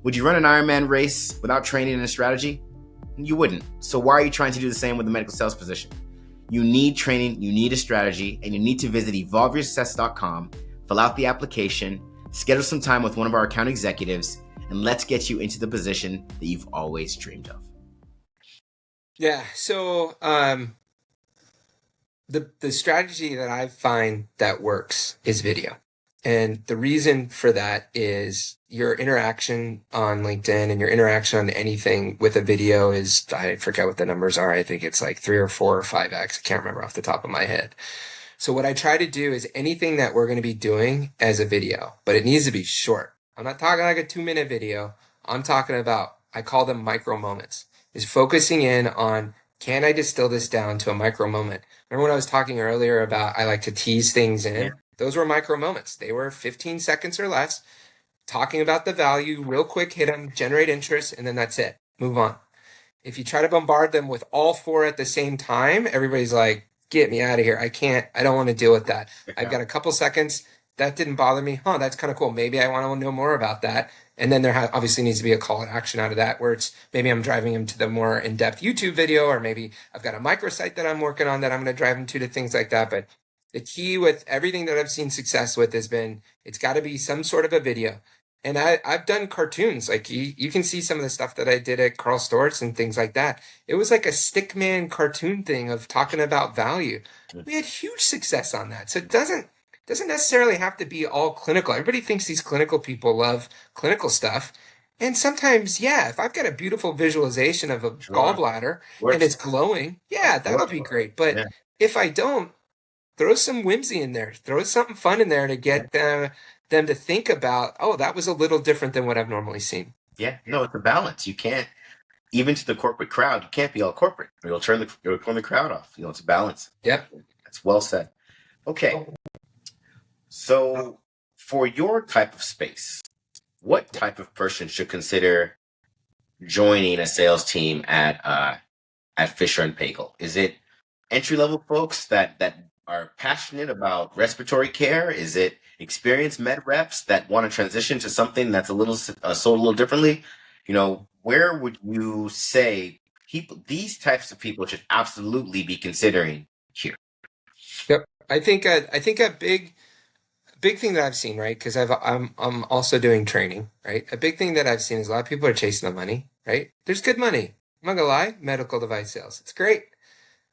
Would you run an Ironman race without training and a strategy? You wouldn't. So why are you trying to do the same with the medical sales position? You need training, you need a strategy, and you need to visit evolveyoursuccess.com, fill out the application, schedule some time with one of our account executives, and let's get you into the position that you've always dreamed of. Yeah. So the strategy that I find that works is video. And the reason for that is your interaction on LinkedIn and your interaction on anything with a video is, I forget what the numbers are. I think it's like 3 or 4 or 5x. I can't remember off the top of my head. So what I try to do is anything that we're going to be doing as a video, but it needs to be short. I'm not talking like a 2-minute video. I'm talking about, I call them micro moments, is focusing in on, can I distill this down to a micro moment? Remember when I was talking earlier about I like to tease things in? Yeah. Those were micro moments. They were 15 seconds or less, talking about the value, real quick, hit them, generate interest, and then that's it. Move on. If you try to bombard them with all 4 at the same time, everybody's like, get me out of here. I don't want to deal with that. I've got a couple seconds. That didn't bother me. That's kind of cool. Maybe I want to know more about that. And then there obviously needs to be a call to action out of that, where it's maybe I'm driving them to the more in-depth YouTube video, or maybe I've got a microsite that I'm working on that I'm going to drive them to things like that. But the key with everything that I've seen success with has been, it's got to be some sort of a video. And I've done cartoons. Like you can see some of the stuff that I did at Carl Storz and things like that. It was like a stickman cartoon thing of talking about value. We had huge success on that. So it doesn't necessarily have to be all clinical. Everybody thinks these clinical people love clinical stuff. And sometimes, yeah, if I've got a beautiful visualization of a gallbladder and it's glowing, yeah, that'll be great. But if I don't, throw some whimsy in there. Throw something fun in there to get them to think about, oh, that was a little different than what I've normally seen. Yeah, no, it's a balance. You can't, even to the corporate crowd, you can't be all corporate. You'll turn the crowd off. It's a balance. Yep. That's well said. Okay. So for your type of space, what type of person should consider joining a sales team at Fisher and Paykel? Is it entry-level folks that are passionate about respiratory care? Is it experienced med reps that want to transition to something that's a little sold a little differently? Where would you say these types of people should absolutely be considering here? Yep. I think a big thing that I've seen, right? Because I'm also doing training, right? A big thing that I've seen is a lot of people are chasing the money, right? There's good money. I'm not gonna lie, medical device sales. It's great.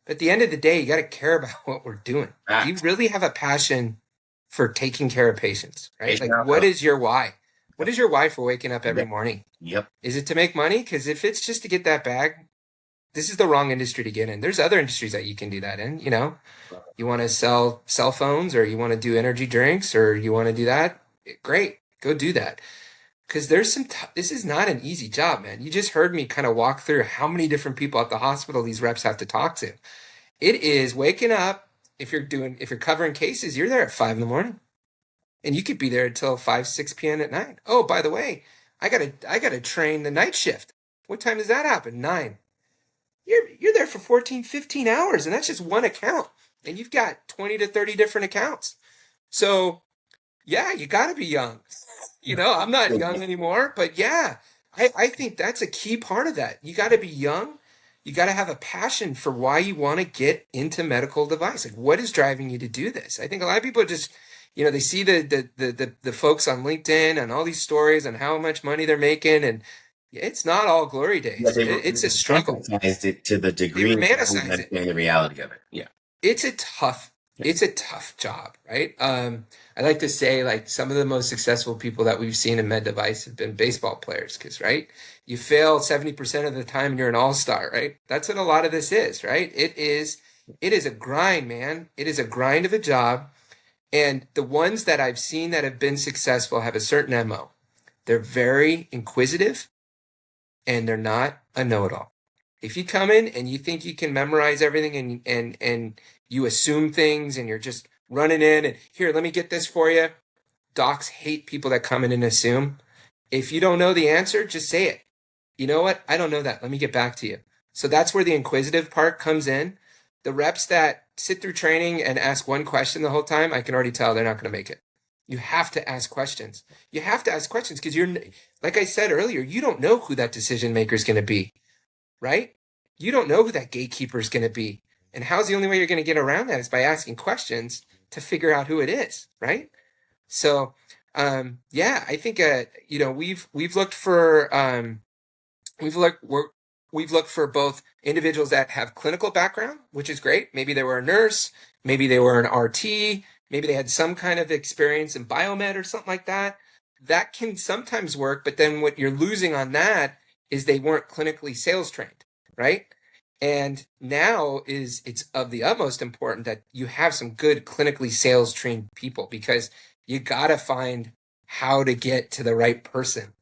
But at the end of the day, you got to care about what we're doing. Do you really have a passion for taking care of patients, right? Like, what is your why? What is your why for waking up every morning? Yep. Is it to make money? Because if it's just to get that bag, this is the wrong industry to get in. There's other industries that you can do that in. You want to sell cell phones, or you want to do energy drinks, or you want to do that. Great. Go do that. Because there's this is not an easy job, man. You just heard me kind of walk through how many different people at the hospital these reps have to talk to. It is waking up, if you're covering cases, you're there at 5 in the morning, and you could be there until 5, 6 p.m. at night. Oh, by the way, I gotta train the night shift. What time does that happen? 9. You're there for 14, 15 hours, and that's just one account. And you've got 20 to 30 different accounts. So yeah, you got to be young. I'm not young anymore, but yeah, I think that's a key part of that. You got to be young. You got to have a passion for why you want to get into medical device. Like, what is driving you to do this? I think a lot of people just, they see the folks on LinkedIn and all these stories and how much money they're making, and it's not all glory days. It's a struggle. Romanticized it to the They degree romanticize it. and the reality of it. Yeah. It's a tough job, right? I like to say, like, some of the most successful people that we've seen in med device have been baseball players, because, right, you fail 70% of the time and you're an all-star, right? That's what a lot of this is, right? It is a grind, man. It is a grind of a job. And the ones that I've seen that have been successful have a certain MO. They're very inquisitive, and they're not a know-it-all. If you come in and you think you can memorize everything and you assume things and you're just running in and, here, let me get this for you. Docs hate people that come in and assume. If you don't know the answer, just say it. You know what? I don't know that. Let me get back to you. So that's where the inquisitive part comes in. The reps that sit through training and ask one question the whole time, I can already tell they're not going to make it. You have to ask questions. You have to ask questions because like I said earlier, you don't know who that decision maker is going to be, right? You don't know who that gatekeeper is going to be. And how's the only way you're going to get around that is by asking questions to figure out who it is, right? So, I think we've looked for we've looked for both individuals that have clinical background, which is great. Maybe they were a nurse, maybe they were an RT, maybe they had some kind of experience in biomed or something like that. That can sometimes work, but then what you're losing on that is they weren't clinically sales trained, right? And now it's of the utmost important that you have some good clinically sales trained people, because you got to find how to get to the right person.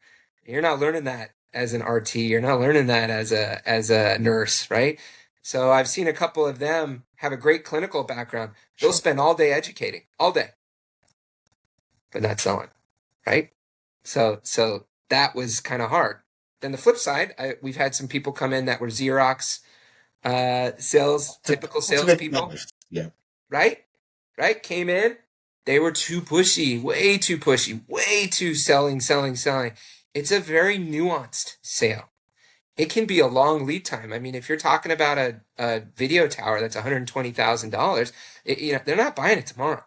You're not learning that as an RT. You're not learning that as a nurse, right? So I've seen a couple of them have a great clinical background. They'll spend all day educating, all day, but not selling, right? So that was kind of hard. Then the flip side, we've had some people come in that were Xerox typical salespeople. Yeah. Right? Came in, they were too pushy, way too selling. It's a very nuanced sale. It can be a long lead time. I mean, if you're talking about a video tower that's $120,000, they're not buying it tomorrow.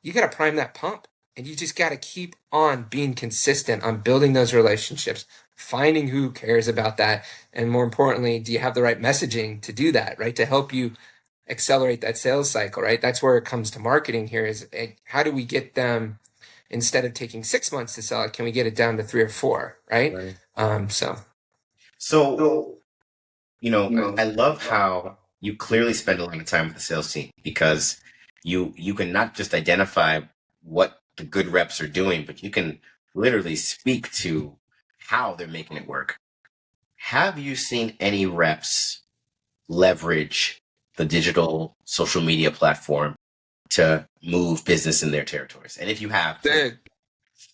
You got to prime that pump, and you just got to keep on being consistent on building those relationships, finding who cares about that, and more importantly, do you have the right messaging to do that, right? To help you accelerate that sales cycle, right? That's where it comes to marketing here is, how do we get them, instead of taking 6 months to sell it, can we get it down to 3 or 4, right? So, I love how you clearly spend a lot of time with the sales team, because you can not just identify what the good reps are doing, but you can literally speak to how they're making it work. Have you seen any reps leverage the digital social media platform to move business in their territories? And if you have,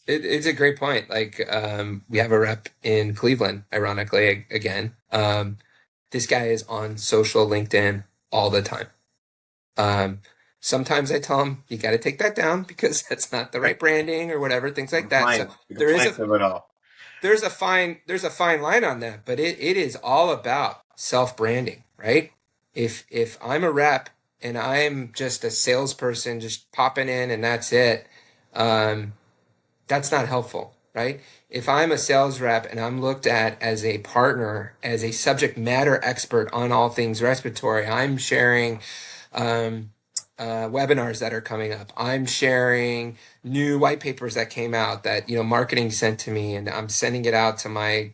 it's a great point. Like, we have a rep in Cleveland, ironically, again. This guy is on social LinkedIn all the time. Sometimes I tell him, you got to take that down because that's not the right branding or whatever, things like that. So there's a fine line on that, but it is all about self-branding, right? If I'm a rep and I'm just a salesperson just popping in and that's it, that's not helpful, right? If I'm a sales rep and I'm looked at as a partner, as a subject matter expert on all things respiratory, I'm sharing webinars that are coming up. I'm sharing new white papers that came out that, marketing sent to me, and I'm sending it out to my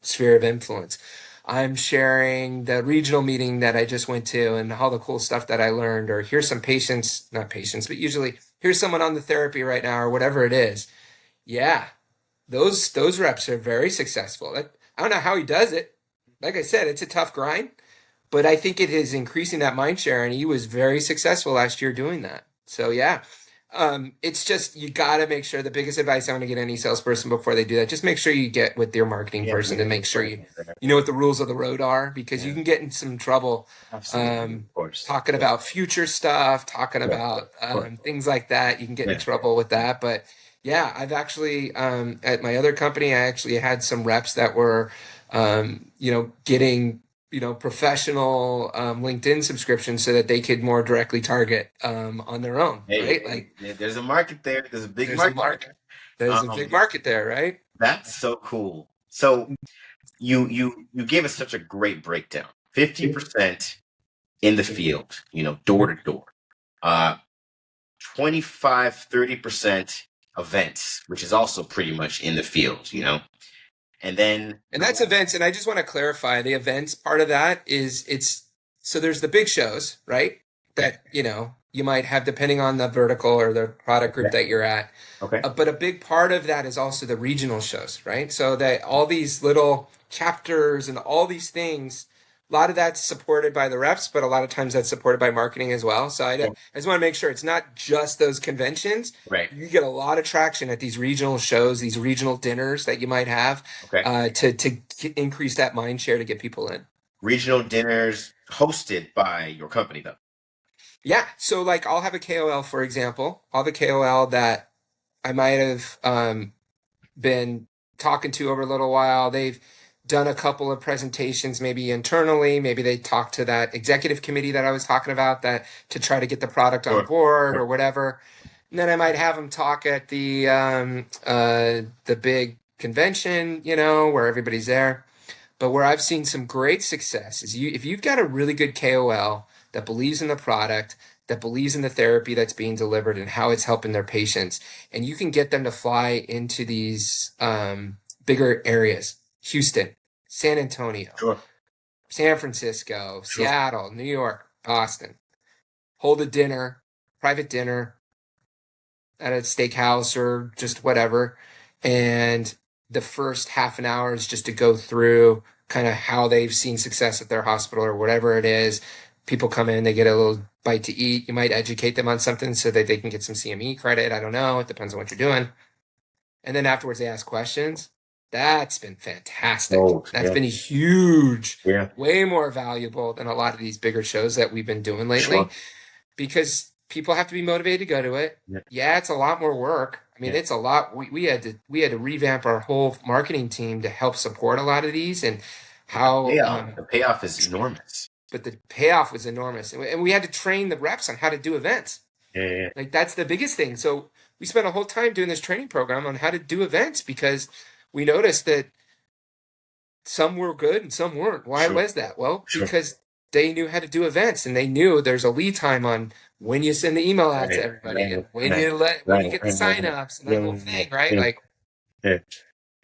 sphere of influence. I'm sharing the regional meeting that I just went to and all the cool stuff that I learned, or here's some patients, not patients, but usually here's someone on the therapy right now, or whatever it is. Yeah, those reps are very successful. I don't know how he does it. Like I said, it's a tough grind, but I think it is increasing that mind share, and he was very successful last year doing that. So yeah, it's just you got to make sure. The biggest advice I'm going to get any salesperson before they do that, just make sure you get with your marketing Yeah, person yeah, to make sure you know what the rules of the road are, because you yeah, can get in some trouble absolutely, of course. talking Yeah, about future stuff, talking yeah, about of course. things like that. You can get in Yeah. trouble with that. But yeah, I've actually at my other company, I actually had some reps that were getting professional LinkedIn subscriptions so that they could more directly target on their own, Hey, right? Like there's a market there. There's a big there's a market market. there. There's a big Um, market there, right? that's so cool. So you gave us such a great breakdown. 50% in the field, door to door. 25-30% events, which is also pretty much in the field. And then And that's events. And I just want to clarify the events part of that is so there's the big shows, right? okay, That, you might have depending on the vertical or the product group okay, that you're at. okay. But a big part of that is also the regional shows, right? So that all these little chapters and all these things, a lot of that's supported by the reps, but a lot of times that's supported by marketing as well. So I just want to make sure it's not just those conventions. Right. You get a lot of traction at these regional shows, these regional dinners that you might have Okay. to increase that mind share to get people in. Regional dinners hosted by your company, though. Yeah. So like I'll have a KOL, for example. I'll have a KOL that I might have been talking to over a little while. They've done a couple of presentations, maybe internally. Maybe they talked to that executive committee that I was talking about that to try to get the product on Sure. board Sure. or whatever. And then I might have them talk at the big convention, where everybody's there. But where I've seen some great success is if you've got a really good KOL that believes in the product, that believes in the therapy that's being delivered and how it's helping their patients, and you can get them to fly into these bigger areas, Houston, San Antonio, Sure. San Francisco, Sure. Seattle, New York, Boston, hold a dinner, private dinner at a steakhouse or just whatever. And the first half an hour is just to go through kind of how they've seen success at their hospital or whatever it is. People come in, they get a little bite to eat. You might educate them on something so that they can get some CME credit. I don't know. It depends on what you're doing. And then afterwards, they ask questions. That's been fantastic. Oh, That's yeah. been huge, Yeah. way more valuable than a lot of these bigger shows that we've been doing lately. Sure. Because people have to be motivated to go to it. Yeah. Yeah, it's a lot more work. I mean, Yeah. it's a lot. We had to revamp our whole marketing team to help support a lot of these and how. The payoff is enormous. But the payoff was enormous, and we had to train the reps on how to do events. Yeah. Like that's the biggest thing. So we spent a whole time doing this training program on how to do events because we noticed that some were good and some weren't. Why Sure. was that? Well, Sure. because they knew how to do events and they knew there's a lead time on when you send the email out to everybody and when you get the signups and that whole thing, right? Like Yeah.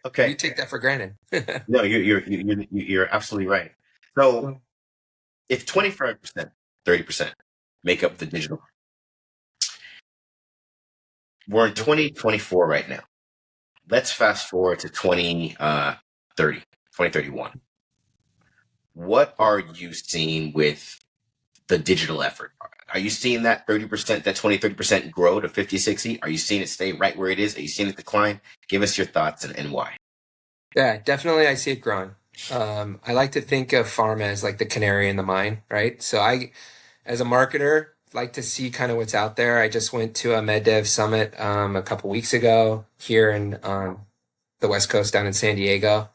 Okay. you take that for granted. No, you're absolutely right. So if 25%, 30% make up the digital, we're in 2024 right now. Let's fast forward to 2031. What are you seeing with the digital effort? Are you seeing that 30%, that 20-30% grow to 50-60? Are you seeing it stay right where it is? Are you seeing it decline? Give us your thoughts and why. Yeah, definitely. I see it growing. I like to think of pharma as like the canary in the mine, right? So as a marketer, like to see kind of what's out there. I just went to a MedDev summit a couple weeks ago here in the West Coast down in San Diego.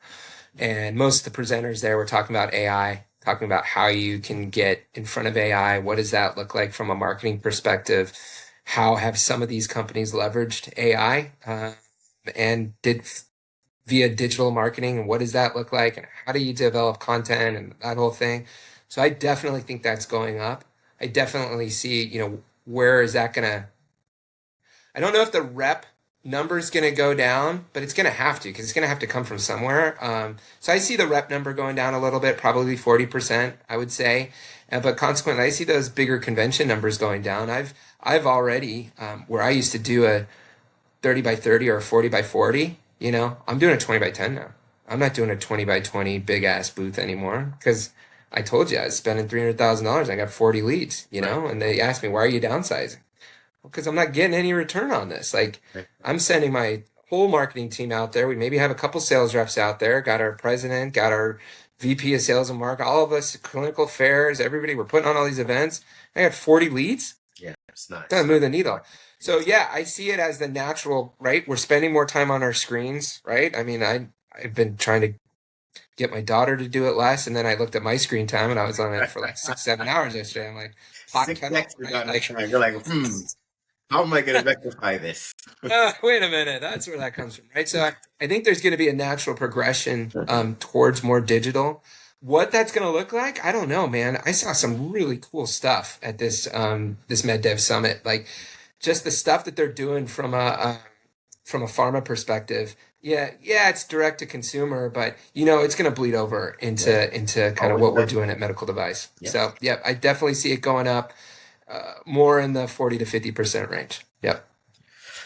And most of the presenters there were talking about AI, talking about how you can get in front of AI. What does that look like from a marketing perspective? How have some of these companies leveraged AI and did via digital marketing? And what does that look like? And how do you develop content and that whole thing? So I definitely think that's going up. I definitely see, where is that going to, I don't know if the rep number is going to go down, but it's going to have to because it's going to have to come from somewhere. So I see the rep number going down a little bit, probably 40%, I would say. But consequently, I see those bigger convention numbers going down. I've already, where I used to do a 30 by 30 or a 40 by 40, I'm doing a 20 by 10 now. I'm not doing a 20 by 20 big ass booth anymore because I told you I was spending $300,000. I got 40 leads, you know, and they asked me, why are you downsizing? Well, because I'm not getting any return on this. Like I'm sending my whole marketing team out there. We maybe have a couple sales reps out there, got our president, got our VP of sales and market, all of us, clinical affairs, everybody, we're putting on all these events. I got 40 leads. Yeah, it's nice. Doesn't move the needle. So yeah, I see it as the natural, right? We're spending more time on our screens, right? I mean, I've been trying to get my daughter to do it less, and then I looked at my screen time and I was on it for like 6-7 hours yesterday. I'm like, pot kettle, right? Like, you're like, how am I going to rectify this? Wait a minute, that's where that comes from, right? So I think there's going to be a natural progression towards more digital. What that's going to look like, I don't know, man. I saw some really cool stuff at this this MedDev Summit, like just the stuff that they're doing from a pharma perspective. Yeah, it's direct to consumer, but you know it's going to bleed over into kind of what we're doing at medical device. Yeah. So yeah, I definitely see it going up more in the 40 to 50% range. Yep.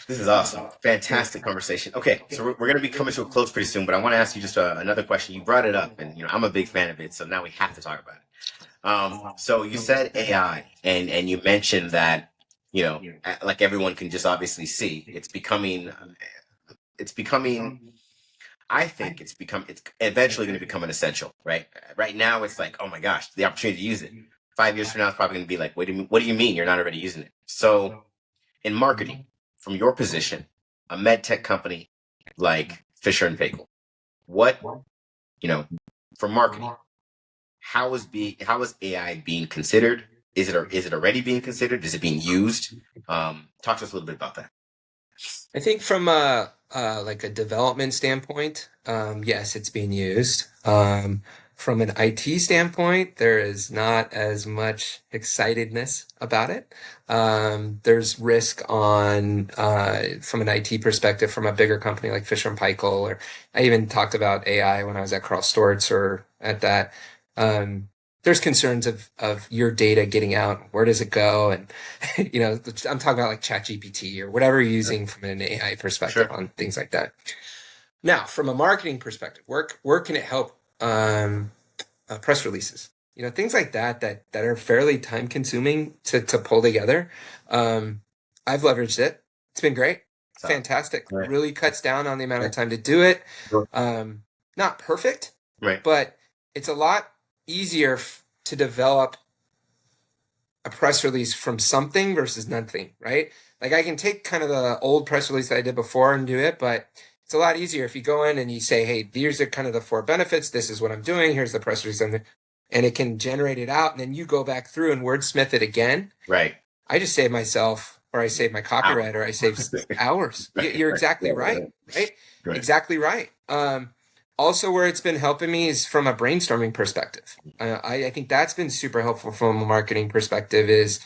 This is awesome. Fantastic conversation. Okay, so we're going to be coming to a close pretty soon, but I want to ask you just another question. You brought it up, and you know I'm a big fan of it, so now we have to talk about it. So you said AI, and you mentioned that, you know, like everyone can just obviously see, it's becoming. I think it's eventually going to become an essential, right? Right now, it's like, oh my gosh, the opportunity to use it. 5 years from now, it's probably going to be like, what do you mean you're not already using it? So, in marketing, from your position, a med tech company like Fisher and Paykel, what, you know, for marketing, how is AI being considered? Is it already being considered? Is it being used? Talk to us a little bit about that. I think from like a development standpoint, yes, it's being used. From an IT standpoint, there is not as much excitedness about it. There's risk on from an IT perspective from a bigger company like Fisher and Paykel, or I even talked about AI when I was at Carl Storz or at that. There's concerns of your data getting out. Where does it go? And, you know, I'm talking about like ChatGPT or whatever you're using from an AI perspective on things like that. Now, from a marketing perspective, where can it help press releases? You know, things like that are fairly time consuming to pull together. I've leveraged it. It's been great. Fantastic. Right. Really cuts down on the amount of time to do it. Not perfect, right? But it's a lot easier to develop a press release from something versus nothing, right? Like I can take kind of the old press release that I did before and do it, but it's a lot easier if you go in and you say, hey, these are kind of the 4 benefits. This is what I'm doing. Here's the press release. And it can generate it out. And then you go back through and wordsmith it again. Right. I just save myself, or I save my copywriter, I save hours. You're exactly right? Exactly right. Also, where it's been helping me is from a brainstorming perspective. I think that's been super helpful from a marketing perspective is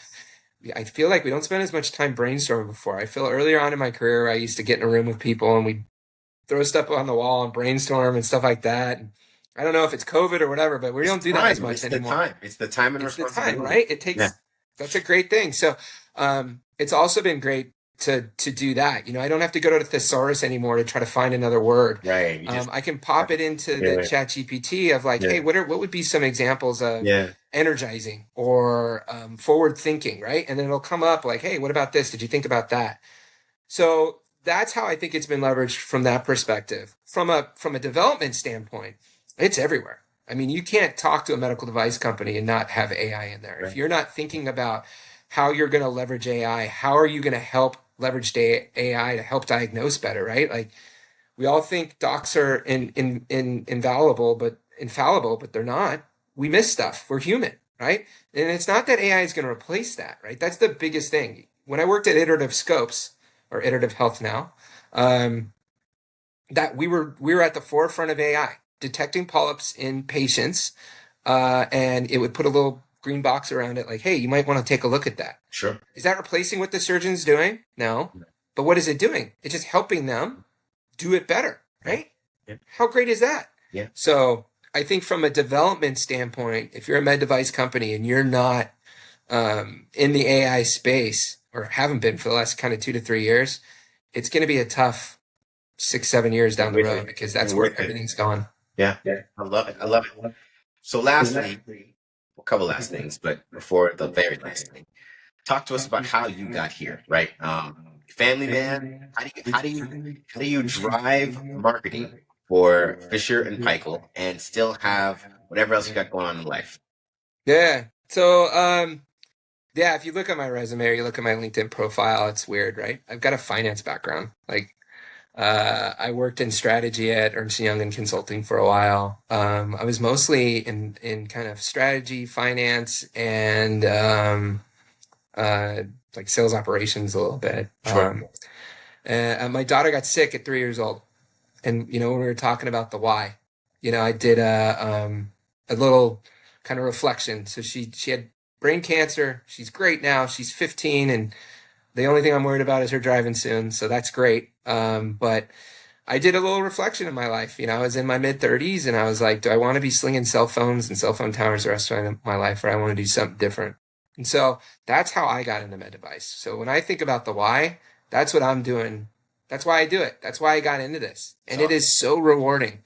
I feel like we don't spend as much time brainstorming before. I feel earlier on in my career, I used to get in a room with people and we'd throw stuff on the wall and brainstorm and stuff like that. And I don't know if it's COVID or whatever, but we don't do that as much anymore. It's the time and responsibility. It's the time, right? It takes, that's a great thing. So it's also been great to do that. You know, I don't have to go to the thesaurus anymore to try to find another word. Right. I can pop it into the ChatGPT of like, hey, what would be some examples of energizing or forward thinking, right? And then it'll come up like, hey, what about this? Did you think about that? So that's how I think it's been leveraged from that perspective. From a development standpoint, it's everywhere. I mean, you can't talk to a medical device company and not have AI in there. Right. If you're not thinking about how you're going to leverage AI, how are you going to help leverage AI to help diagnose better, right? Like we all think docs are infallible, but they're not. We miss stuff. We're human, right? And it's not that AI is going to replace that, right? That's the biggest thing. When I worked at Iterative Scopes or Iterative Health now, that we were at the forefront of AI, detecting polyps in patients, and it would put a little green box around it like, hey, you might want to take a look at that. Sure. Is that replacing what the surgeon's doing? No. But what is it doing? It's just helping them do it better, right? Yeah. How great is that? Yeah. So I think from a development standpoint, if you're a med device company and you're not in the AI space or haven't been for the last kind of 2 to 3 years, it's going to be a tough 6-7 years down the road because that's where everything's going. Yeah. I love it. So lastly, a couple last things, but before the very last thing, talk to us about how you got here, right? Family man, how do you drive marketing for Fisher and Paykel and still have whatever else you got going on in life? Yeah. So, yeah, if you look at my resume or you look at my LinkedIn profile, it's weird, right? I've got a finance background. I worked in strategy at Ernst& Young and consulting for a while. I was mostly in kind of strategy, finance, and like sales operations a little bit. Sure. And my daughter got sick at 3 years old, and when we were talking about the why, I did a little kind of reflection. So she had brain cancer. She's great now. She's 15, and the only thing I'm worried about is her driving soon. So that's great. But I did a little reflection in my life. I was in my mid 30s, and I was like, do I want to be slinging cell phones and cell phone towers the rest of my life, or I want to do something different? And so that's how I got into med device. So when I think about the why, that's what I'm doing. That's why I do it. That's why I got into this. And it is so rewarding.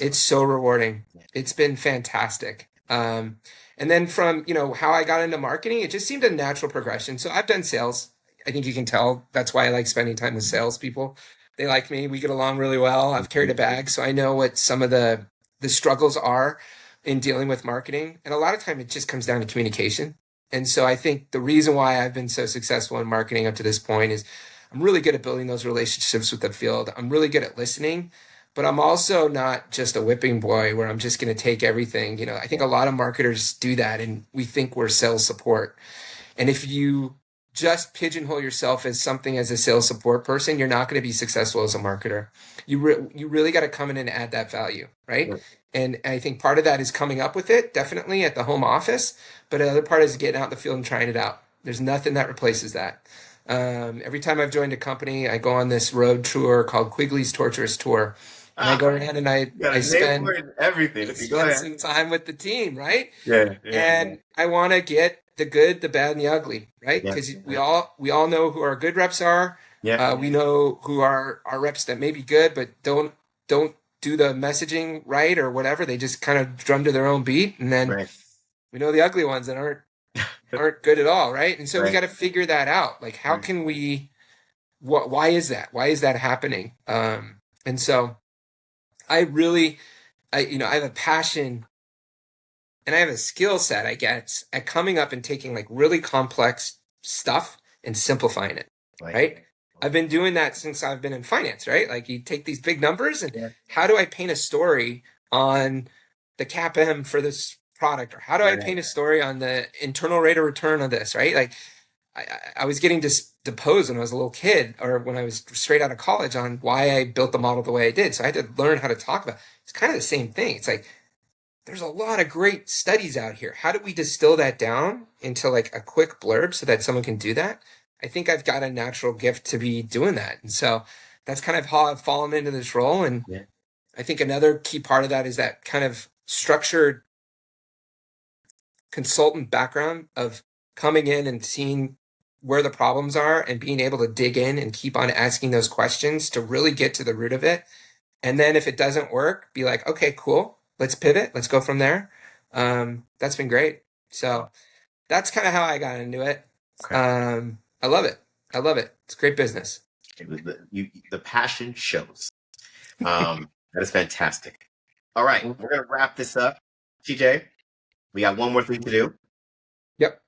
It's so rewarding. It's been fantastic. And then from, how I got into marketing, it just seemed a natural progression. So I've done sales. I think you can tell. That's why I like spending time with salespeople. They like me. We get along really well. I've carried a bag, so I know what some of the struggles are in dealing with marketing. And a lot of time it just comes down to communication. And so I think the reason why I've been so successful in marketing up to this point is I'm really good at building those relationships with the field. I'm really good at listening, but I'm also not just a whipping boy where I'm just going to take everything. I think a lot of marketers do that, and we think we're sales support. And if you just pigeonhole yourself as something as a sales support person, you're not going to be successful as a marketer. You really got to come in and add that value, right? Right. And I think part of that is coming up with it, definitely at the home office, but the other part is getting out in the field and trying it out. There's nothing that replaces that. Every time I've joined a company, I go on this road tour called Quigley's Torturous Tour. And I go around and I spend everything. Go ahead. some time with the team, right? Yeah. And I want to get the good, the bad, and the ugly, right? Yeah. Because we all know who our good reps are. Yeah. We know who are our reps that may be good, but don't do the messaging right or whatever. They just kind of drum to their own beat, and then Right. we know the ugly ones that aren't good at all, right? And so we Right. got to figure that out. Like, how Right. can we? Why is that? Why is that happening? And so I have a passion and I have a skill set, I guess, at coming up and taking like really complex stuff and simplifying it, right? I've been doing that since I've been in finance, right? Like you take these big numbers and how do I paint a story on the CAPM for this product? Or how do I paint a story on the internal rate of return of this, right? Like I was getting deposed when I was a little kid or when I was straight out of college on why I built the model the way I did. So I had to learn how to talk about it. It's kind of the same thing. It's like, there's a lot of great studies out here. How do we distill that down into like a quick blurb so that someone can do that? I think I've got a natural gift to be doing that. And so that's kind of how I've fallen into this role. And I think another key part of that is that kind of structured consultant background of coming in and seeing where the problems are and being able to dig in and keep on asking those questions to really get to the root of it. And then if it doesn't work, be like, okay, cool. Let's pivot. Let's go from there. That's been great. So that's kind of how I got into it. Okay. I love it. I love it. It's great business. The passion shows. That is fantastic. All right, we're gonna wrap this up. TJ, we got one more thing to do. Yep.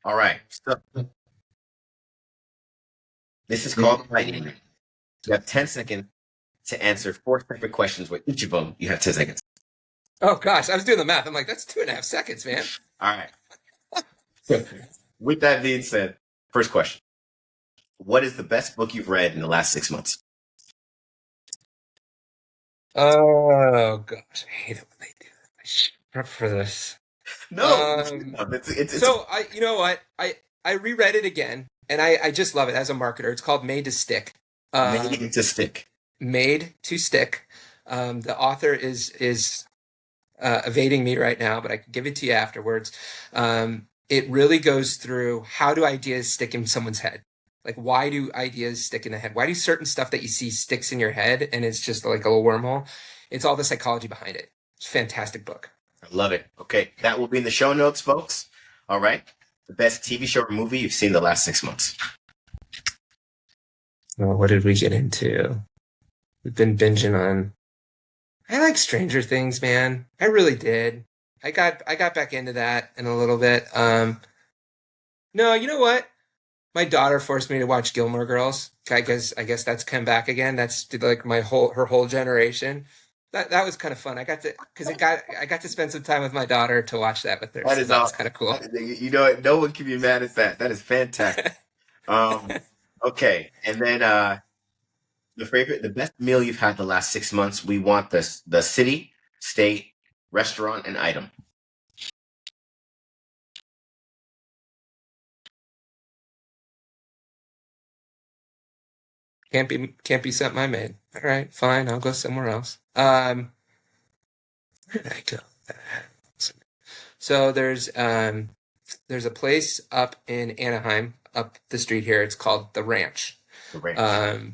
All right. So this is called lightning. You have 10 seconds to answer 4 separate questions. With each of them, you have 10 seconds. Oh gosh, I was doing the math. I'm like, that's 2.5 seconds, man. All right. With that being said, first question. What is the best book you've read in the last 6 months? Oh gosh, I hate it when they do that. I should prep for this. No. So you know what? I reread it again, and I just love it as a marketer. It's called Made to Stick. Made to Stick. Made to Stick. The author is evading me right now, but I can give it to you afterwards. It really goes through how do ideas stick in someone's head? Like, why do ideas stick in the head? Why do certain stuff that you see sticks in your head and it's just like a little wormhole? It's all the psychology behind it. It's a fantastic book. I love it. Okay, that will be in the show notes, folks. All right. The best TV show or movie you've seen the last 6 months. Well, what did we get into? We've been binging on. I like Stranger Things, man. I really did. I got back into that in a little bit. No, you know what? My daughter forced me to watch Gilmore Girls. I guess that's come back again. That's like her whole generation. That was kind of fun. I got to spend some time with my daughter to watch that with her. That So is that was awesome. kind of cool. You know what? No one can be mad at that. That is fantastic. Um, okay, and then the best meal you've had the last 6 months. We want the city, state, restaurant, and item. Can't be something I made. All right, fine. I'll go somewhere else. Where did I go? So there's a place up in Anaheim, up the street here. It's called The Ranch. The ranch.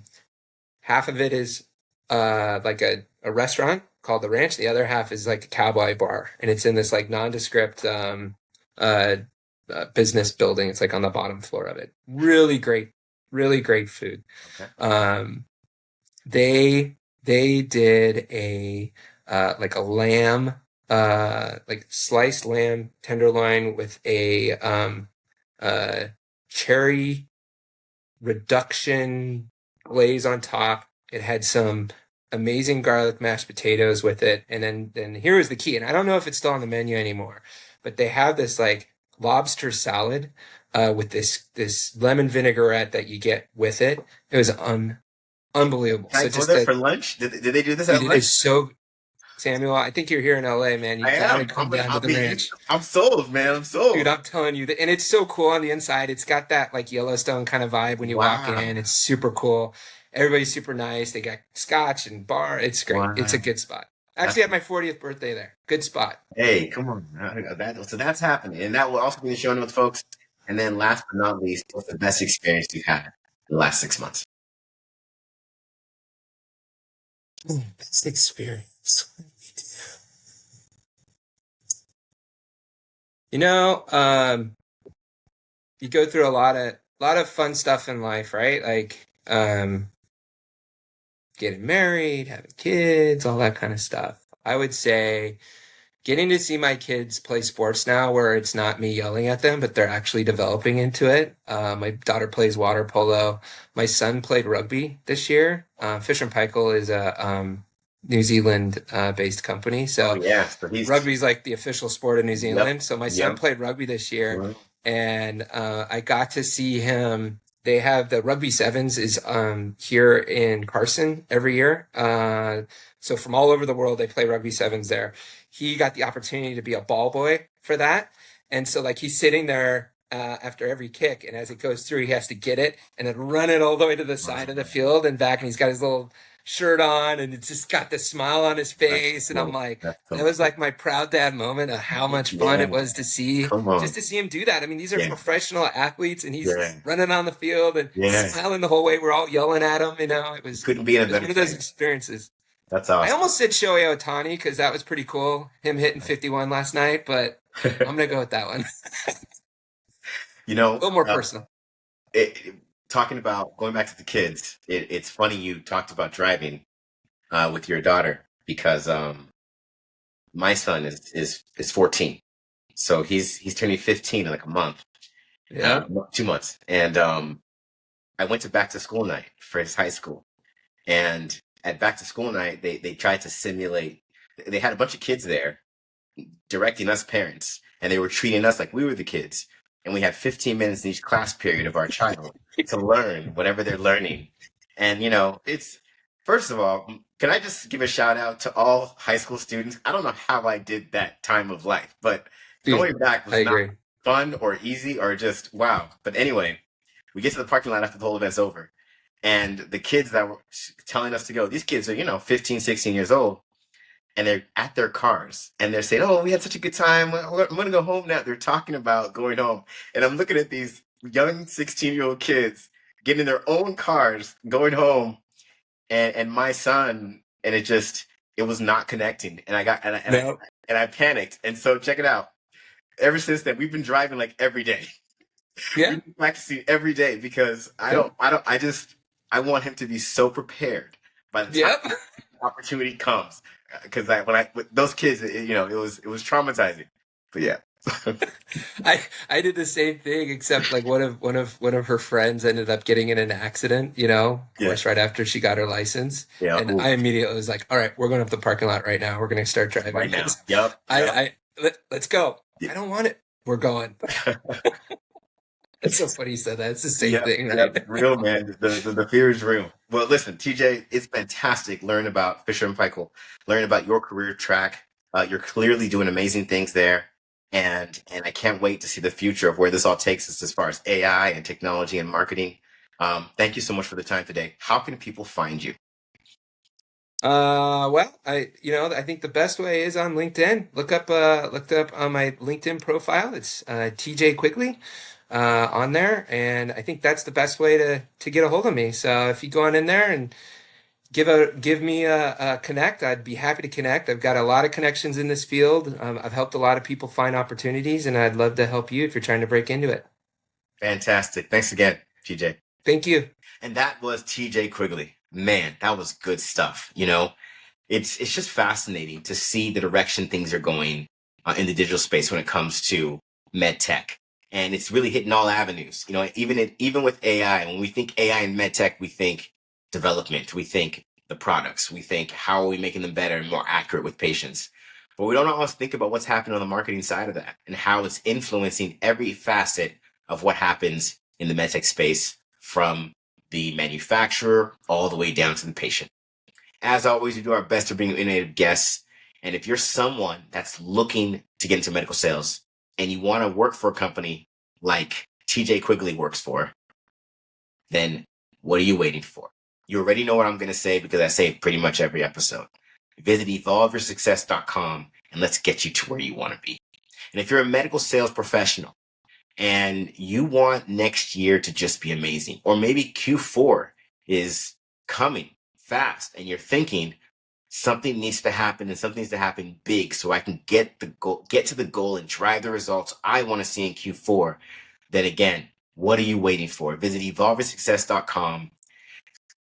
Half of it is like a restaurant called The Ranch. The other half is like a cowboy bar, and it's in this like nondescript business building. It's like on the bottom floor of it. Really great food. Okay. They did a like a lamb like sliced lamb tenderloin with a cherry reduction glaze on top. It had some amazing garlic mashed potatoes with it, and then here was the key. And I don't know if it's still on the menu anymore, but they have this like lobster salad with this lemon vinaigrette that you get with it. It was unbelievable. Can I go there for lunch? Did they do this at Dude, it lunch? is so Samuel. I think you're here in LA, man. You I gotta am. come down to the ranch. I'm sold, man. I'm sold. Dude, I'm telling you, and it's so cool on the inside. It's got that like Yellowstone kind of vibe when you walk Wow. in. It's super cool. Everybody's super nice. They got scotch and bar. It's great. Wow. It's a good spot. Actually, had my 40th birthday there. Good spot. Hey, come on. So that's happening. And that will also be in the show notes, folks. And then last but not least, what's the best experience you've had in the last 6 months? Best experience. You know, you go through a lot of fun stuff in life, right? Like getting married, having kids, all that kind of stuff. I would say getting to see my kids play sports now where it's not me yelling at them, but they're actually developing into it. My daughter plays water polo. My son played rugby this year. Fisher& Paykel is a New Zealand based company. So yeah, so rugby's like the official sport of New Zealand. Yep. So my son Yep. played rugby this year, Mhm. and I got to see him. They have the Rugby Sevens is here in Carson every year. So from all over the world, they play Rugby Sevens there. He got the opportunity to be a ball boy for that. And so like he's sitting there after every kick, and as it goes through, he has to get it and then run it all the way to the side of the field and back. And he's got his little shirt on, and it's just got this smile on his face. And I'm like, that was like my proud dad moment of how much fun it was to see, just to see him do that. I mean, these are professional athletes, and he's running on the field and smiling the whole way. We're all yelling at him. You know, it was Couldn't be in a better one of those place. experiences. That's awesome. I almost said Shohei Ohtani because that was pretty cool, him hitting 51 last night, but I'm going to go with that one. You know, A little more personal. Talking about going back to the kids, it's funny you talked about driving with your daughter because my son is 14, so he's turning 15 in like a month, 2 months, and I went to back to school night for his high school, and at back to school night they tried to simulate. They had a bunch of kids there directing us parents, and they were treating us like we were the kids. And we had 15 minutes in each class period of our child to learn whatever they're learning. And, you know, it's, first of all, can I just give a shout out to all high school students? I don't know how I did that time of life, but going back was not fun or easy or just wow. But anyway, we get to the parking lot after the whole event's over. And the kids that were telling us to go, these kids are, 15, 16 years old. And they're at their cars, and they're saying, "Oh, we had such a good time. I'm going to go home now." They're talking about going home. And I'm looking at these young 16-year-old kids getting in their own cars, going home, and my son, and it was not connecting. And I and I panicked. And so check it out. Ever since then, we've been driving like every day. Yeah. We've been practicing every day because Yep. I want him to be so prepared by the time Yep. the opportunity comes. Because with those kids, it was traumatizing. But yeah. I did the same thing, except like one of her friends ended up getting in an accident, of Yeah. course, right after she got her license. Yeah. And Ooh, I immediately was like, all right, we're going up the parking lot right now. We're going to start driving right now. because Yep. Yep. let's go. Yeah. I don't want it. We're going. It's so funny you said that. It's the same Yep, thing, yep, right? real man. The fear is real. Well, listen, TJ, it's fantastic. Learn about Fisher and Paykel. Learn about your career track. You're clearly doing amazing things there, and I can't wait to see the future of where this all takes us as far as AI and technology and marketing. Thank you so much for the time today. How can people find you? Well, I think the best way is on LinkedIn. Look up on my LinkedIn profile. It's TJ Quigley on there, and I think that's the best way to get a hold of me. So if you go on in there and give me a connect, I'd be happy to connect. I've got a lot of connections in this field. I've helped a lot of people find opportunities, and I'd love to help you if you're trying to break into it. Fantastic. Thanks again, TJ. Thank you. And that was TJ Quigley. Man, that was good stuff. It's just fascinating to see the direction things are going in the digital space when it comes to med tech, and it's really hitting all avenues. Even with AI, when we think AI and med tech, we think development, we think the products, we think how are we making them better and more accurate with patients. But we don't always think about what's happening on the marketing side of that and how it's influencing every facet of what happens in the med tech space, from the manufacturer all the way down to the patient. As always, we do our best to bring you innovative guests. And if you're someone that's looking to get into medical sales and you want to work for a company like TJ Quigley works for, then what are you waiting for? You already know what I'm going to say because I say it pretty much every episode. Visit evolveyoursuccess.com and let's get you to where you want to be. And if you're a medical sales professional and you want next year to just be amazing, or maybe Q4 is coming fast and you're thinking something needs to happen and something needs to happen big so I can get to the goal and drive the results I want to see in Q4, then again, what are you waiting for? Visit evolveyoursuccess.com,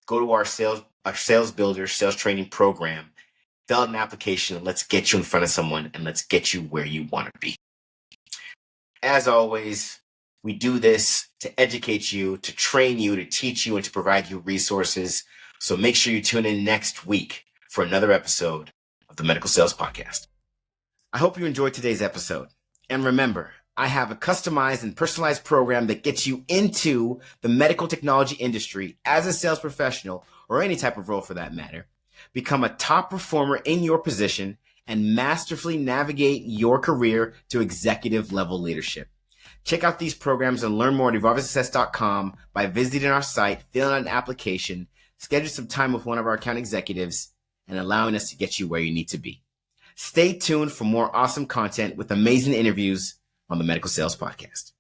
go to our sales builder, sales training program, fill out an application, and let's get you in front of someone and let's get you where you want to be. As always, we do this to educate you, to train you, to teach you, and to provide you resources. So make sure you tune in next week for another episode of the Medical Sales Podcast. I hope you enjoyed today's episode. And remember, I have a customized and personalized program that gets you into the medical technology industry as a sales professional, or any type of role for that matter. Become a top performer in your position and masterfully navigate your career to executive level leadership. Check out these programs and learn more at evolveyoursuccess.com by visiting our site, filling out an application, schedule some time with one of our account executives, and allowing us to get you where you need to be. Stay tuned for more awesome content with amazing interviews on the Medical Sales Podcast.